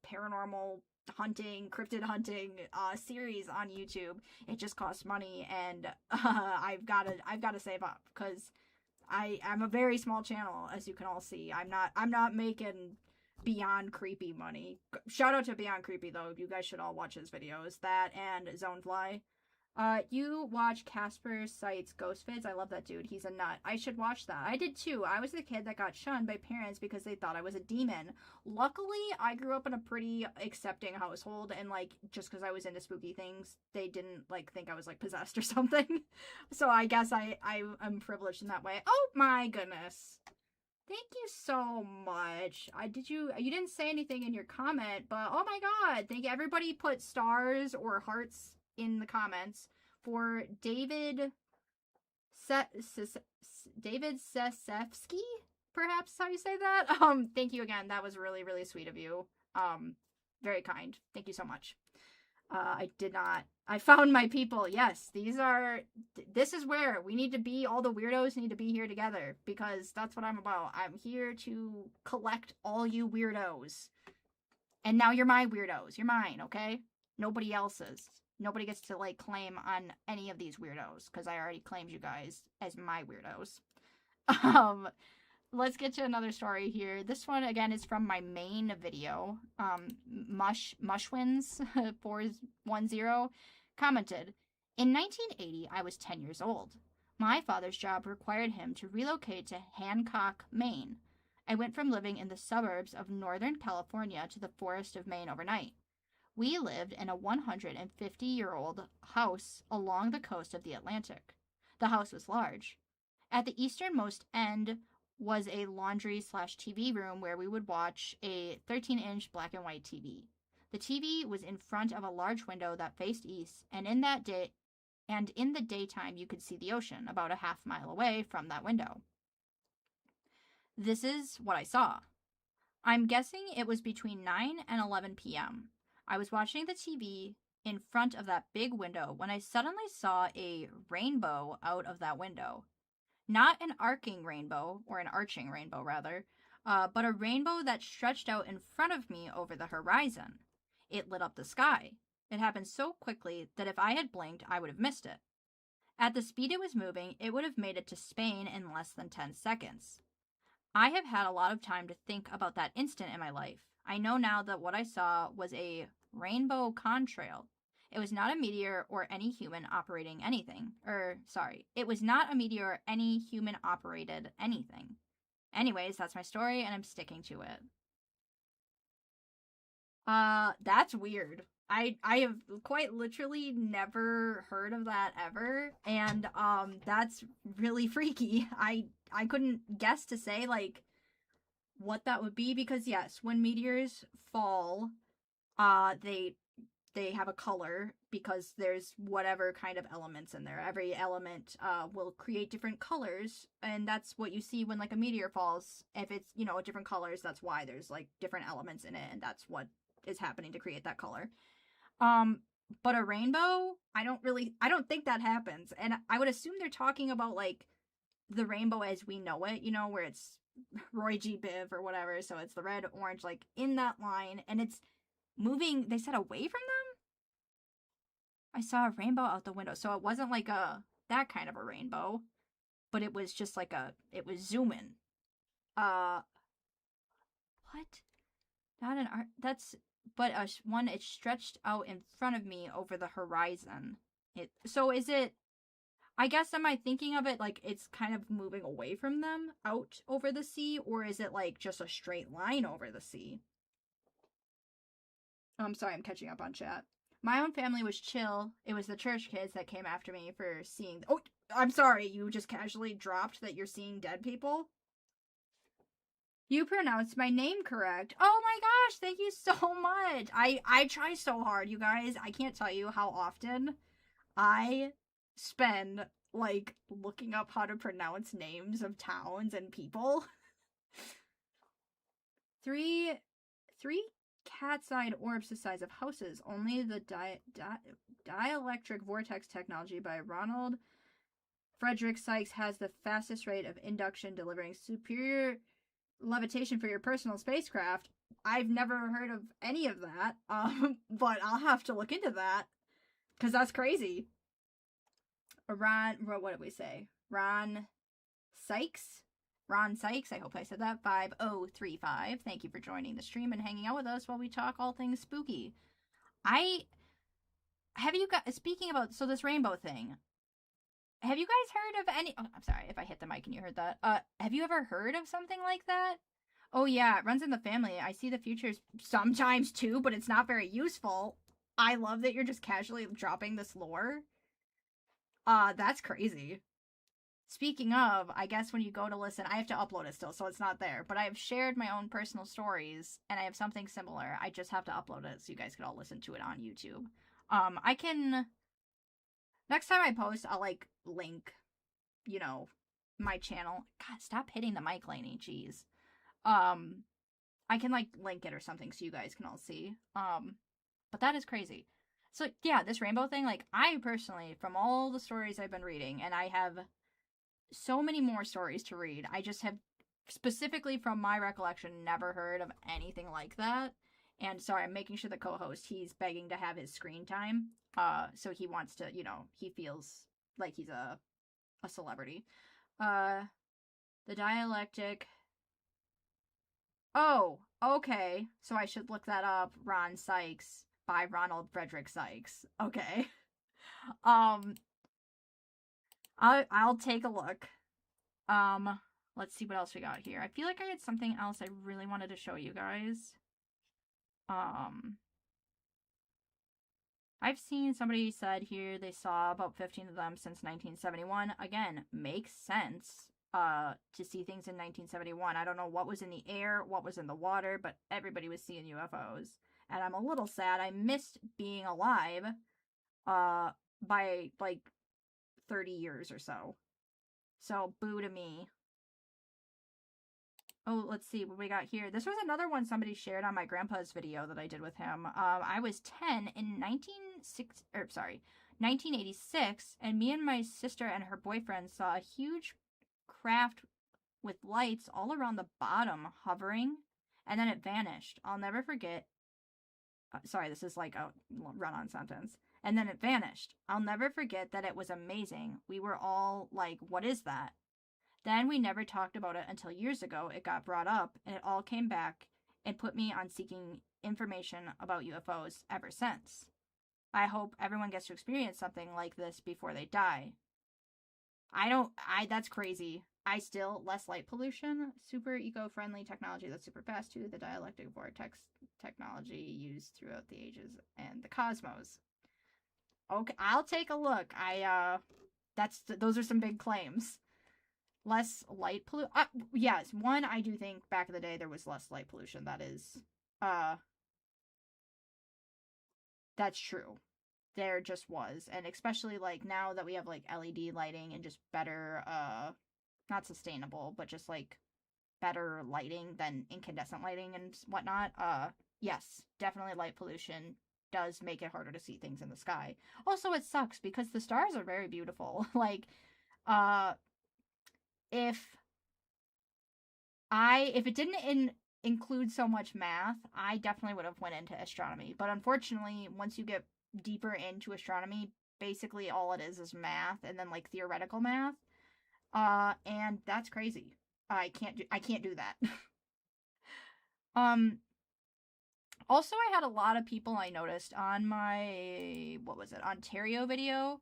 paranormal hunting, cryptid hunting series on YouTube. It just costs money, and I've gotta save up because I'm a very small channel, as you can all see. I'm not making Beyond Creepy money. Shout out to Beyond Creepy though. You guys should all watch his videos. That and Zonefly. You watch Casper Sites Ghost Vids. I love that dude. He's a nut. I should watch that. I did too. I was the kid that got shunned by parents because they thought I was a demon. Luckily, I grew up in a pretty accepting household, and like just because I was into spooky things, they didn't like think I was like possessed or something. So I guess I am privileged in that way. Oh my goodness. Thank you so much. You didn't say anything in your comment, but oh my god, thank you. Everybody put stars or hearts in the comments for David Sesefsky, perhaps how you say that. Thank you again. That was really, really sweet of you. Very kind. Thank you so much. I found my people. Yes, this is where we need to be. All the weirdos need to be here together because that's what I'm about. I'm here to collect all you weirdos. And now you're my weirdos. You're mine, okay? Nobody else's. Nobody gets to like claim on any of these weirdos because I already claimed you guys as my weirdos. Let's get to another story here. This one again is from my main video. Mushwins 410 commented, "In 1980, I was 10 years old. My father's job required him to relocate to Hancock, Maine. I went from living in the suburbs of Northern California to the forest of Maine overnight. We lived in a 150-year-old house along the coast of the Atlantic. The house was large. At the easternmost end was a laundry/TV room where we would watch a 13-inch black and white TV. The TV was in front of a large window that faced east, and in the daytime you could see the ocean about a half-mile away from that window. This is what I saw. I'm guessing it was between 9 and 11 p.m. I was watching the TV in front of that big window when I suddenly saw a rainbow out of that window. Not an arching rainbow, or an arching rainbow rather, but a rainbow that stretched out in front of me over the horizon. It lit up the sky. It happened so quickly that if I had blinked, I would have missed it. At the speed it was moving, it would have made it to Spain in less than 10 seconds. I have had a lot of time to think about that instant in my life. I know now that what I saw was a rainbow contrail. It was not a meteor or any human operating anything. It was not a meteor or any human operated anything. Anyways, that's my story and I'm sticking to it." That's weird. I have quite literally never heard of that ever, and that's really freaky. I couldn't guess to say like what that would be because yes, when meteors fall, they have a color because there's whatever kind of elements in there. Every element will create different colors, and that's what you see when like a meteor falls. If it's, different colors, that's why there's like different elements in it, and that's what is happening to create that color. But a rainbow, I don't think that happens. And I would assume they're talking about like the rainbow as we know it, where it's Roy G. Biv or whatever, so it's the red, orange, like in that line, and it's moving, they said, away from them? I saw a rainbow out the window, so it wasn't like that kind of a rainbow, but it was just like it was zooming. What? Not an art, but one, it stretched out in front of me over the horizon. So is it, I guess, am I thinking of it like it's kind of moving away from them out over the sea, or is it like just a straight line over the sea? I'm sorry, I'm catching up on chat. My own family was chill. It was the church kids that came after me for seeing. Oh, I'm sorry, you just casually dropped that you're seeing dead people? You pronounced my name correct. Oh my gosh, thank you so much. I try so hard, you guys. I can't tell you how often I spend like looking up how to pronounce names of towns and people. 3 cat's-eyed orbs the size of houses. Only the dielectric vortex technology by Ronald Frederick Sykes has the fastest rate of induction, delivering superior levitation for your personal spacecraft. I've never heard of any of that, but I'll have to look into that, because that's crazy. What did we say? Ron Sykes? Ron Sykes, I hope I said that, 5035. Thank you for joining the stream and hanging out with us while we talk all things spooky. Speaking about, so this rainbow thing, have you guys heard of any, I'm sorry if I hit the mic and you heard that. Have you ever heard of something like that? Oh yeah, it runs in the family. I see the futures sometimes too, but it's not very useful. I love that you're just casually dropping this lore. That's crazy. Speaking of, I guess when you go to listen, I have to upload it still, so it's not there. But I have shared my own personal stories, and I have something similar. I just have to upload it so you guys can all listen to it on YouTube. I can... Next time I post, I'll, like, link, you know, my channel. God, stop hitting the mic, Lainey. Jeez. I can, like, link it or something so you guys can all see. But that is crazy. So, yeah, this rainbow thing, like, I personally, from all the stories I've been reading, and I have so many more stories to read, I just have, specifically from my recollection, never heard of anything like that. And sorry, I'm making sure the co-host, he's begging to have his screen time. So he wants to, you know, he feels like he's a celebrity. The dialectic. Oh, okay. So I should look that up. Ron Sykes by Ronald Frederick Sykes. Okay. I'll take a look. Let's see what else we got here. I feel like I had something else I really wanted to show you guys. I've seen somebody said here they saw about 15 of them since 1971. Again, makes sense to see things in 1971. I don't know what was in the air, what was in the water, but everybody was seeing UFOs. And I'm a little sad. I missed being alive by like 30 years or so. So, boo to me. Oh, let's see what we got here. This was another one somebody shared on my grandpa's video that I did with him. I was 10 in 1986, and me and my sister and her boyfriend saw a huge craft with lights all around the bottom hovering, and then it vanished. I'll never forget. Sorry, this is like a run-on sentence. And then it vanished. I'll never forget that it was amazing. We were all like, what is that? Then we never talked about it until years ago. It got brought up, and it all came back and put me on seeking information about UFOs ever since. I hope everyone gets to experience something like this before they die. That's crazy. Less light pollution, super eco-friendly technology that's super fast too, the dielectric vortex technology used throughout the ages, and the cosmos. Okay, I'll take a look. Those are some big claims. Less light pollution. Yes, one, I do think back in the day there was less light pollution. That's true. There just was. And especially, like, now that we have, like, LED lighting and just better, not sustainable, but just, like, better lighting than incandescent lighting and whatnot, yes, definitely light pollution does make it harder to see things in the sky. Also, it sucks because the stars are very beautiful. Like, if it didn't include so much math, I definitely would have went into astronomy. But unfortunately, once you get deeper into astronomy, basically all it is math and then like theoretical math. And that's crazy. I can't do that. Also, I had a lot of people I noticed on my, Ontario video.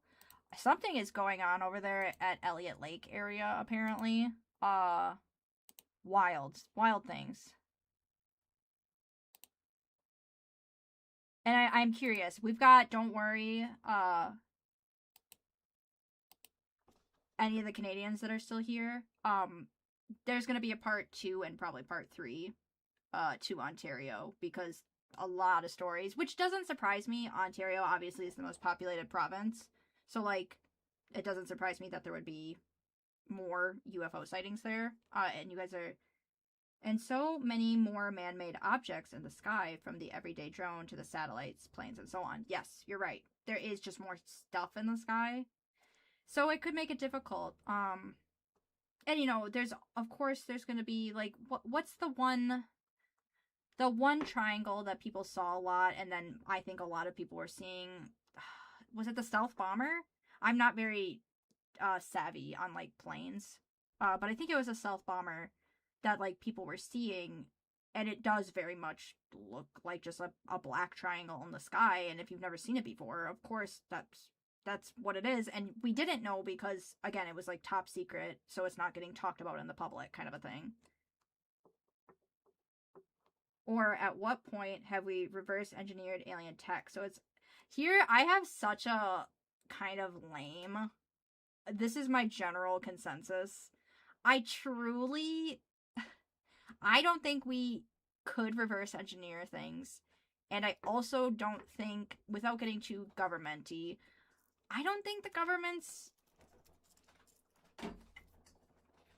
Something is going on over there at Elliott Lake area, apparently. Wild things. And I'm curious. We've got, don't worry, any of the Canadians that are still here. There's gonna be a part 2 and probably part 3 to Ontario, because a lot of stories, which doesn't surprise me. Ontario obviously is the most populated province, so like it doesn't surprise me that there would be more UFO sightings there. And you guys are And so many more man-made objects in the sky, from the everyday drone to the satellites, planes, and so on. Yes, you're right. There is just more stuff in the sky. So it could make it difficult. And there's, of course, there's going to be like, what's the one triangle that people saw a lot, and then I think a lot of people were seeing, was it the stealth bomber? I'm not very savvy on like planes, but I think it was a stealth bomber that like people were seeing, and it does very much look like just a black triangle in the sky. And if you've never seen it before, of course that's what it is. And we didn't know because, again, it was like top secret, so it's not getting talked about in the public, kind of a thing. Or at what point have we reverse engineered alien tech? So it's here. I have such a kind of lame. This is my general consensus. I don't think we could reverse engineer things. And I also don't think, without getting too governmenty, I don't think the government's...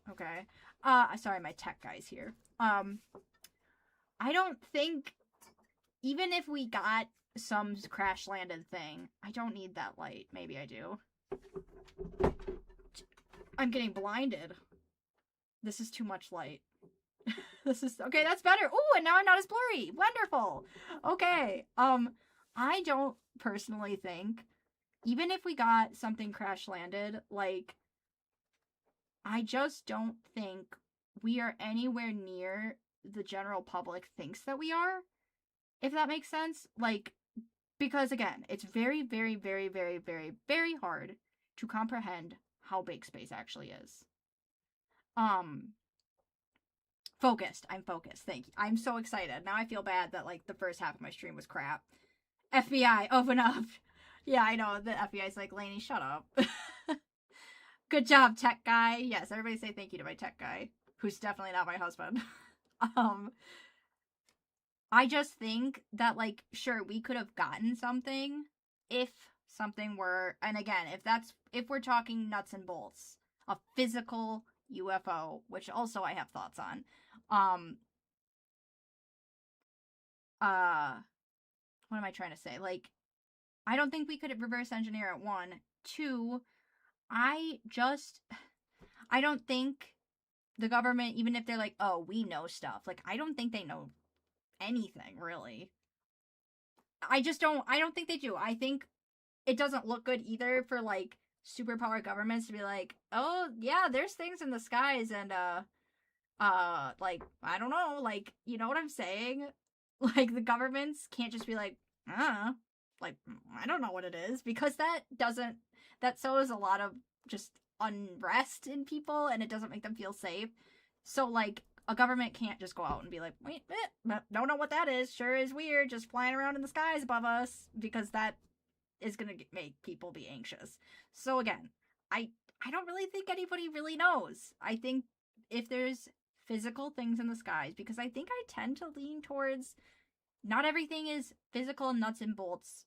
Okay. Sorry, my tech guy's here. I don't think, even if we got some crash landed thing, I don't need that light. Maybe I do. I'm getting blinded. This is too much light. This is okay. That's better. Ooh, and now I'm not as blurry. Wonderful. Okay. I don't personally think, even if we got something crash landed, like, I just don't think we are anywhere near the general public thinks that we are, if that makes sense. Like, because again, it's very, very, very, very, very, very hard to comprehend how big space actually is. Focused. I'm focused. Thank you. I'm so excited. Now I feel bad that like the first half of my stream was crap. FBI, open up. Yeah, I know. The FBI's like, Lainey, shut up. Good job, tech guy. Yes, everybody say thank you to my tech guy, who's definitely not my husband. I just think that, like, sure, we could have gotten something if something were, and again, if we're talking nuts and bolts, a physical UFO, which also I have thoughts on. What am I trying to say? Like, I don't think we could reverse engineer it, one. Two, I don't think the government, even if they're like, oh, we know stuff, like, I don't think they know anything, really. I don't think they do. I think it doesn't look good either for, like, superpower governments to be like, oh, yeah, there's things in the skies, and, like, I don't know, like, you know what I'm saying? Like, the governments can't just be like, like, I don't know what it is, because that sows a lot of just unrest in people, and it doesn't make them feel safe. So, like, a government can't just go out and be like, wait, don't know what that is, sure is weird, just flying around in the skies above us, because that is gonna make people be anxious. So again, I don't really think anybody really knows. I think if there's physical things in the skies, because I think I tend to lean towards not everything is physical nuts and bolts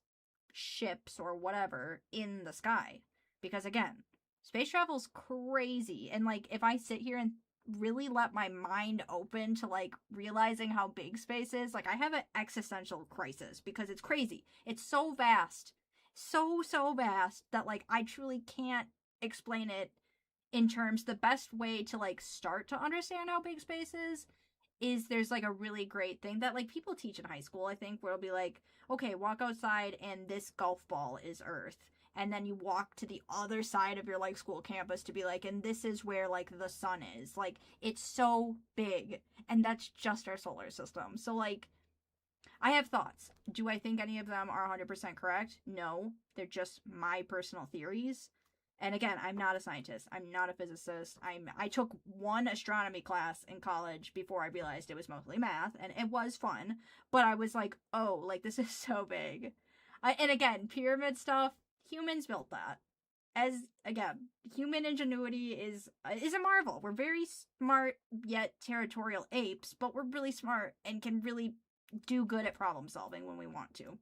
ships or whatever in the sky. Because again, space travel's crazy. And like, if I sit here and really let my mind open to like realizing how big space is, like, I have an existential crisis because it's crazy. It's so vast. So vast that like I truly can't explain it in terms. The best way to like start to understand how big space is there's like a really great thing that like people teach in high school, I think, where it'll be like, okay, walk outside and this golf ball is Earth. And then you walk to the other side of your like school campus to be like, and this is where like the sun is. Like, it's so big. And that's just our solar system. So like, I have thoughts. Do I think any of them are 100% correct? No. They're just my personal theories. And again, I'm not a scientist. I'm not a physicist. I took one astronomy class in college before I realized it was mostly math, and it was fun. But I was like, oh, like, this is so big. And again, pyramid stuff, humans built that. As, again, human ingenuity is a marvel. We're very smart, yet territorial apes, but we're really smart and can really do good at problem solving when we want to.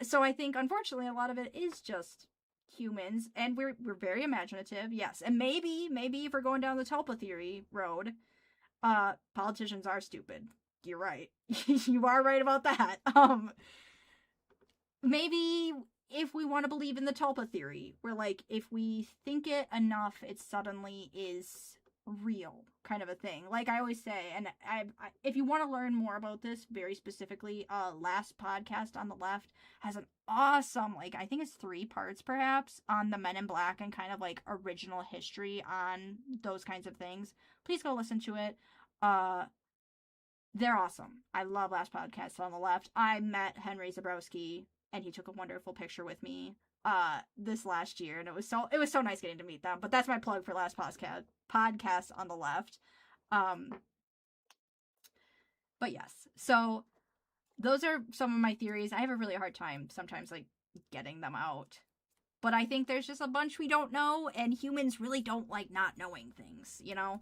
So I think, unfortunately, a lot of it is just humans, and we're very imaginative, yes. And maybe if we're going down the tulpa theory road, Politicians are stupid. You're right. You are right about that. Maybe if we want to believe in the Tulpa theory, where like if we think it enough, it suddenly is real, kind of a thing. Like I always say, and if you want to learn more about this very specifically, last podcast on the left has an awesome, like I think it's 3 parts perhaps on the Men in Black and kind of like original history on those kinds of things. Please go listen to it. They're awesome. I love Last Podcast on the Left. I met Henry Zabrowski and he took a wonderful picture with me this last year, and it was so nice getting to meet them. But that's my plug for Last Podcast on the Left. But yes, so those are some of my theories. I have a really hard time sometimes like getting them out. But I think there's just a bunch we don't know, and humans really don't like not knowing things, you know?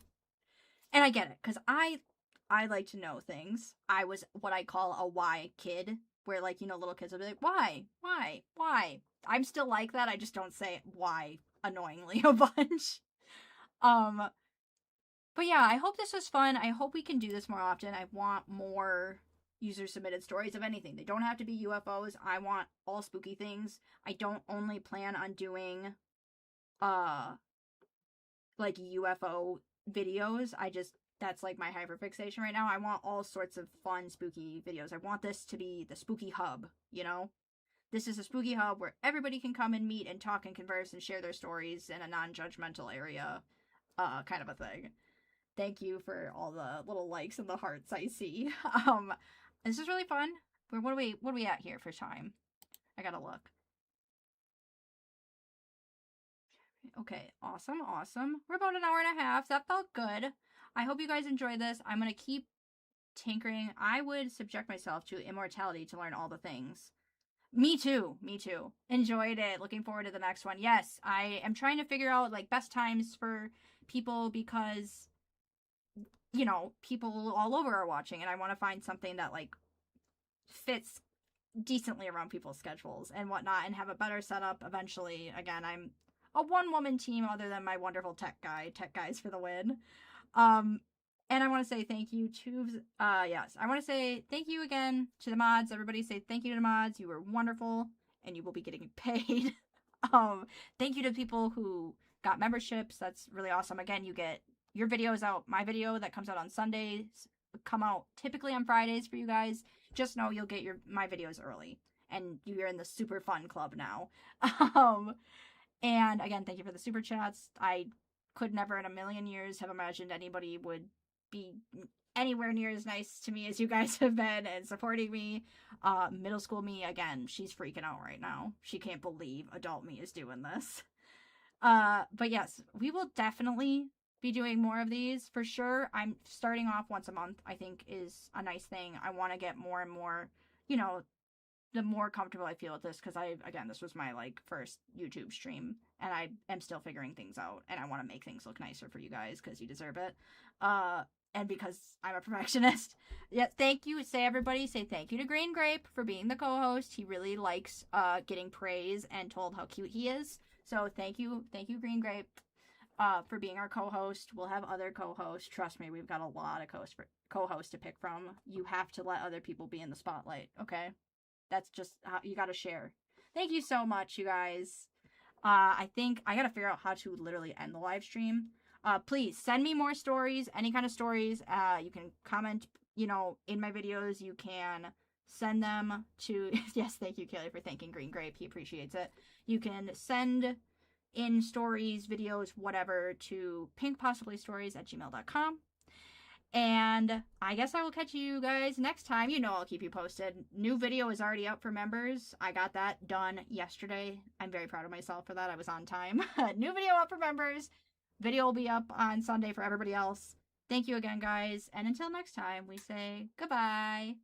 And I get it, because I like to know things. I was what I call a why kid, where like, you know, little kids will be like, why? I'm still like that. I just don't say why annoyingly a bunch. But yeah, I hope this was fun. I hope we can do this more often. I want more user submitted stories of anything. They don't have to be UFOs. I want all spooky things. I don't only plan on doing like UFO videos. That's like my hyperfixation right now. I want all sorts of fun spooky videos. I want this to be the spooky hub, you know? This is a spooky hub where everybody can come and meet and talk and converse and share their stories in a non-judgmental area, kind of a thing. Thank you for all the little likes and the hearts I see. This is really fun. What are we at here for time? I gotta look. Okay, awesome. We're about an hour and a half. That felt good. I hope you guys enjoy this. I'm gonna keep tinkering. I would subject myself to immortality to learn all the things. Me too. Enjoyed it. Looking forward to the next one. Yes, I am trying to figure out like best times for people because, you know, people all over are watching and I want to find something that like fits decently around people's schedules and whatnot and have a better setup eventually. Again, I'm a one-woman team other than my wonderful tech guys for the win. And I want to say thank you to, yes, I want to say thank you again to the mods. Everybody say thank you to the mods. You were wonderful and you will be getting paid. Thank you to people who got memberships. That's really awesome. Again, you get your videos out. My video that comes out on Sundays come out typically on Fridays for you guys. Just know you'll get my videos early and you're in the super fun club now. And again, thank you for the super chats. I could never in a million years have imagined anybody would be anywhere near as nice to me as you guys have been and supporting me. Middle school me, again, she's freaking out right now. She can't believe adult me is doing this. But yes, we will definitely be doing more of these for sure. I'm starting off once a month, I think is a nice thing. I want to get more and more, you know, the more comfortable I feel with this, because this was my like first YouTube stream and I am still figuring things out and I want to make things look nicer for you guys because you deserve it. And because I'm a perfectionist. Yeah, thank you. Say thank you to Green Grape for being the co-host. He really likes getting praise and told how cute he is. So thank you, Green Grape, for being our co-host. We'll have other co-hosts. Trust me, we've got a lot of co-hosts to pick from. You have to let other people be in the spotlight, okay? That's just how you gotta share. Thank you so much, you guys. I think I gotta figure out how to literally end the live stream. Please send me more stories, any kind of stories. You can comment, you know, in my videos. You can send them to, yes, thank you, Kaylee, for thanking Green Grape. He appreciates it. You can send in stories, videos, whatever, to pinkpossiblystories@gmail.com. And I guess I will catch you guys next time. You know I'll keep you posted. New video is already up for members. I got that done yesterday. I'm very proud of myself for that. I was on time. New video up for members. Video will be up on Sunday for everybody else. Thank you again, guys. And until next time, we say goodbye.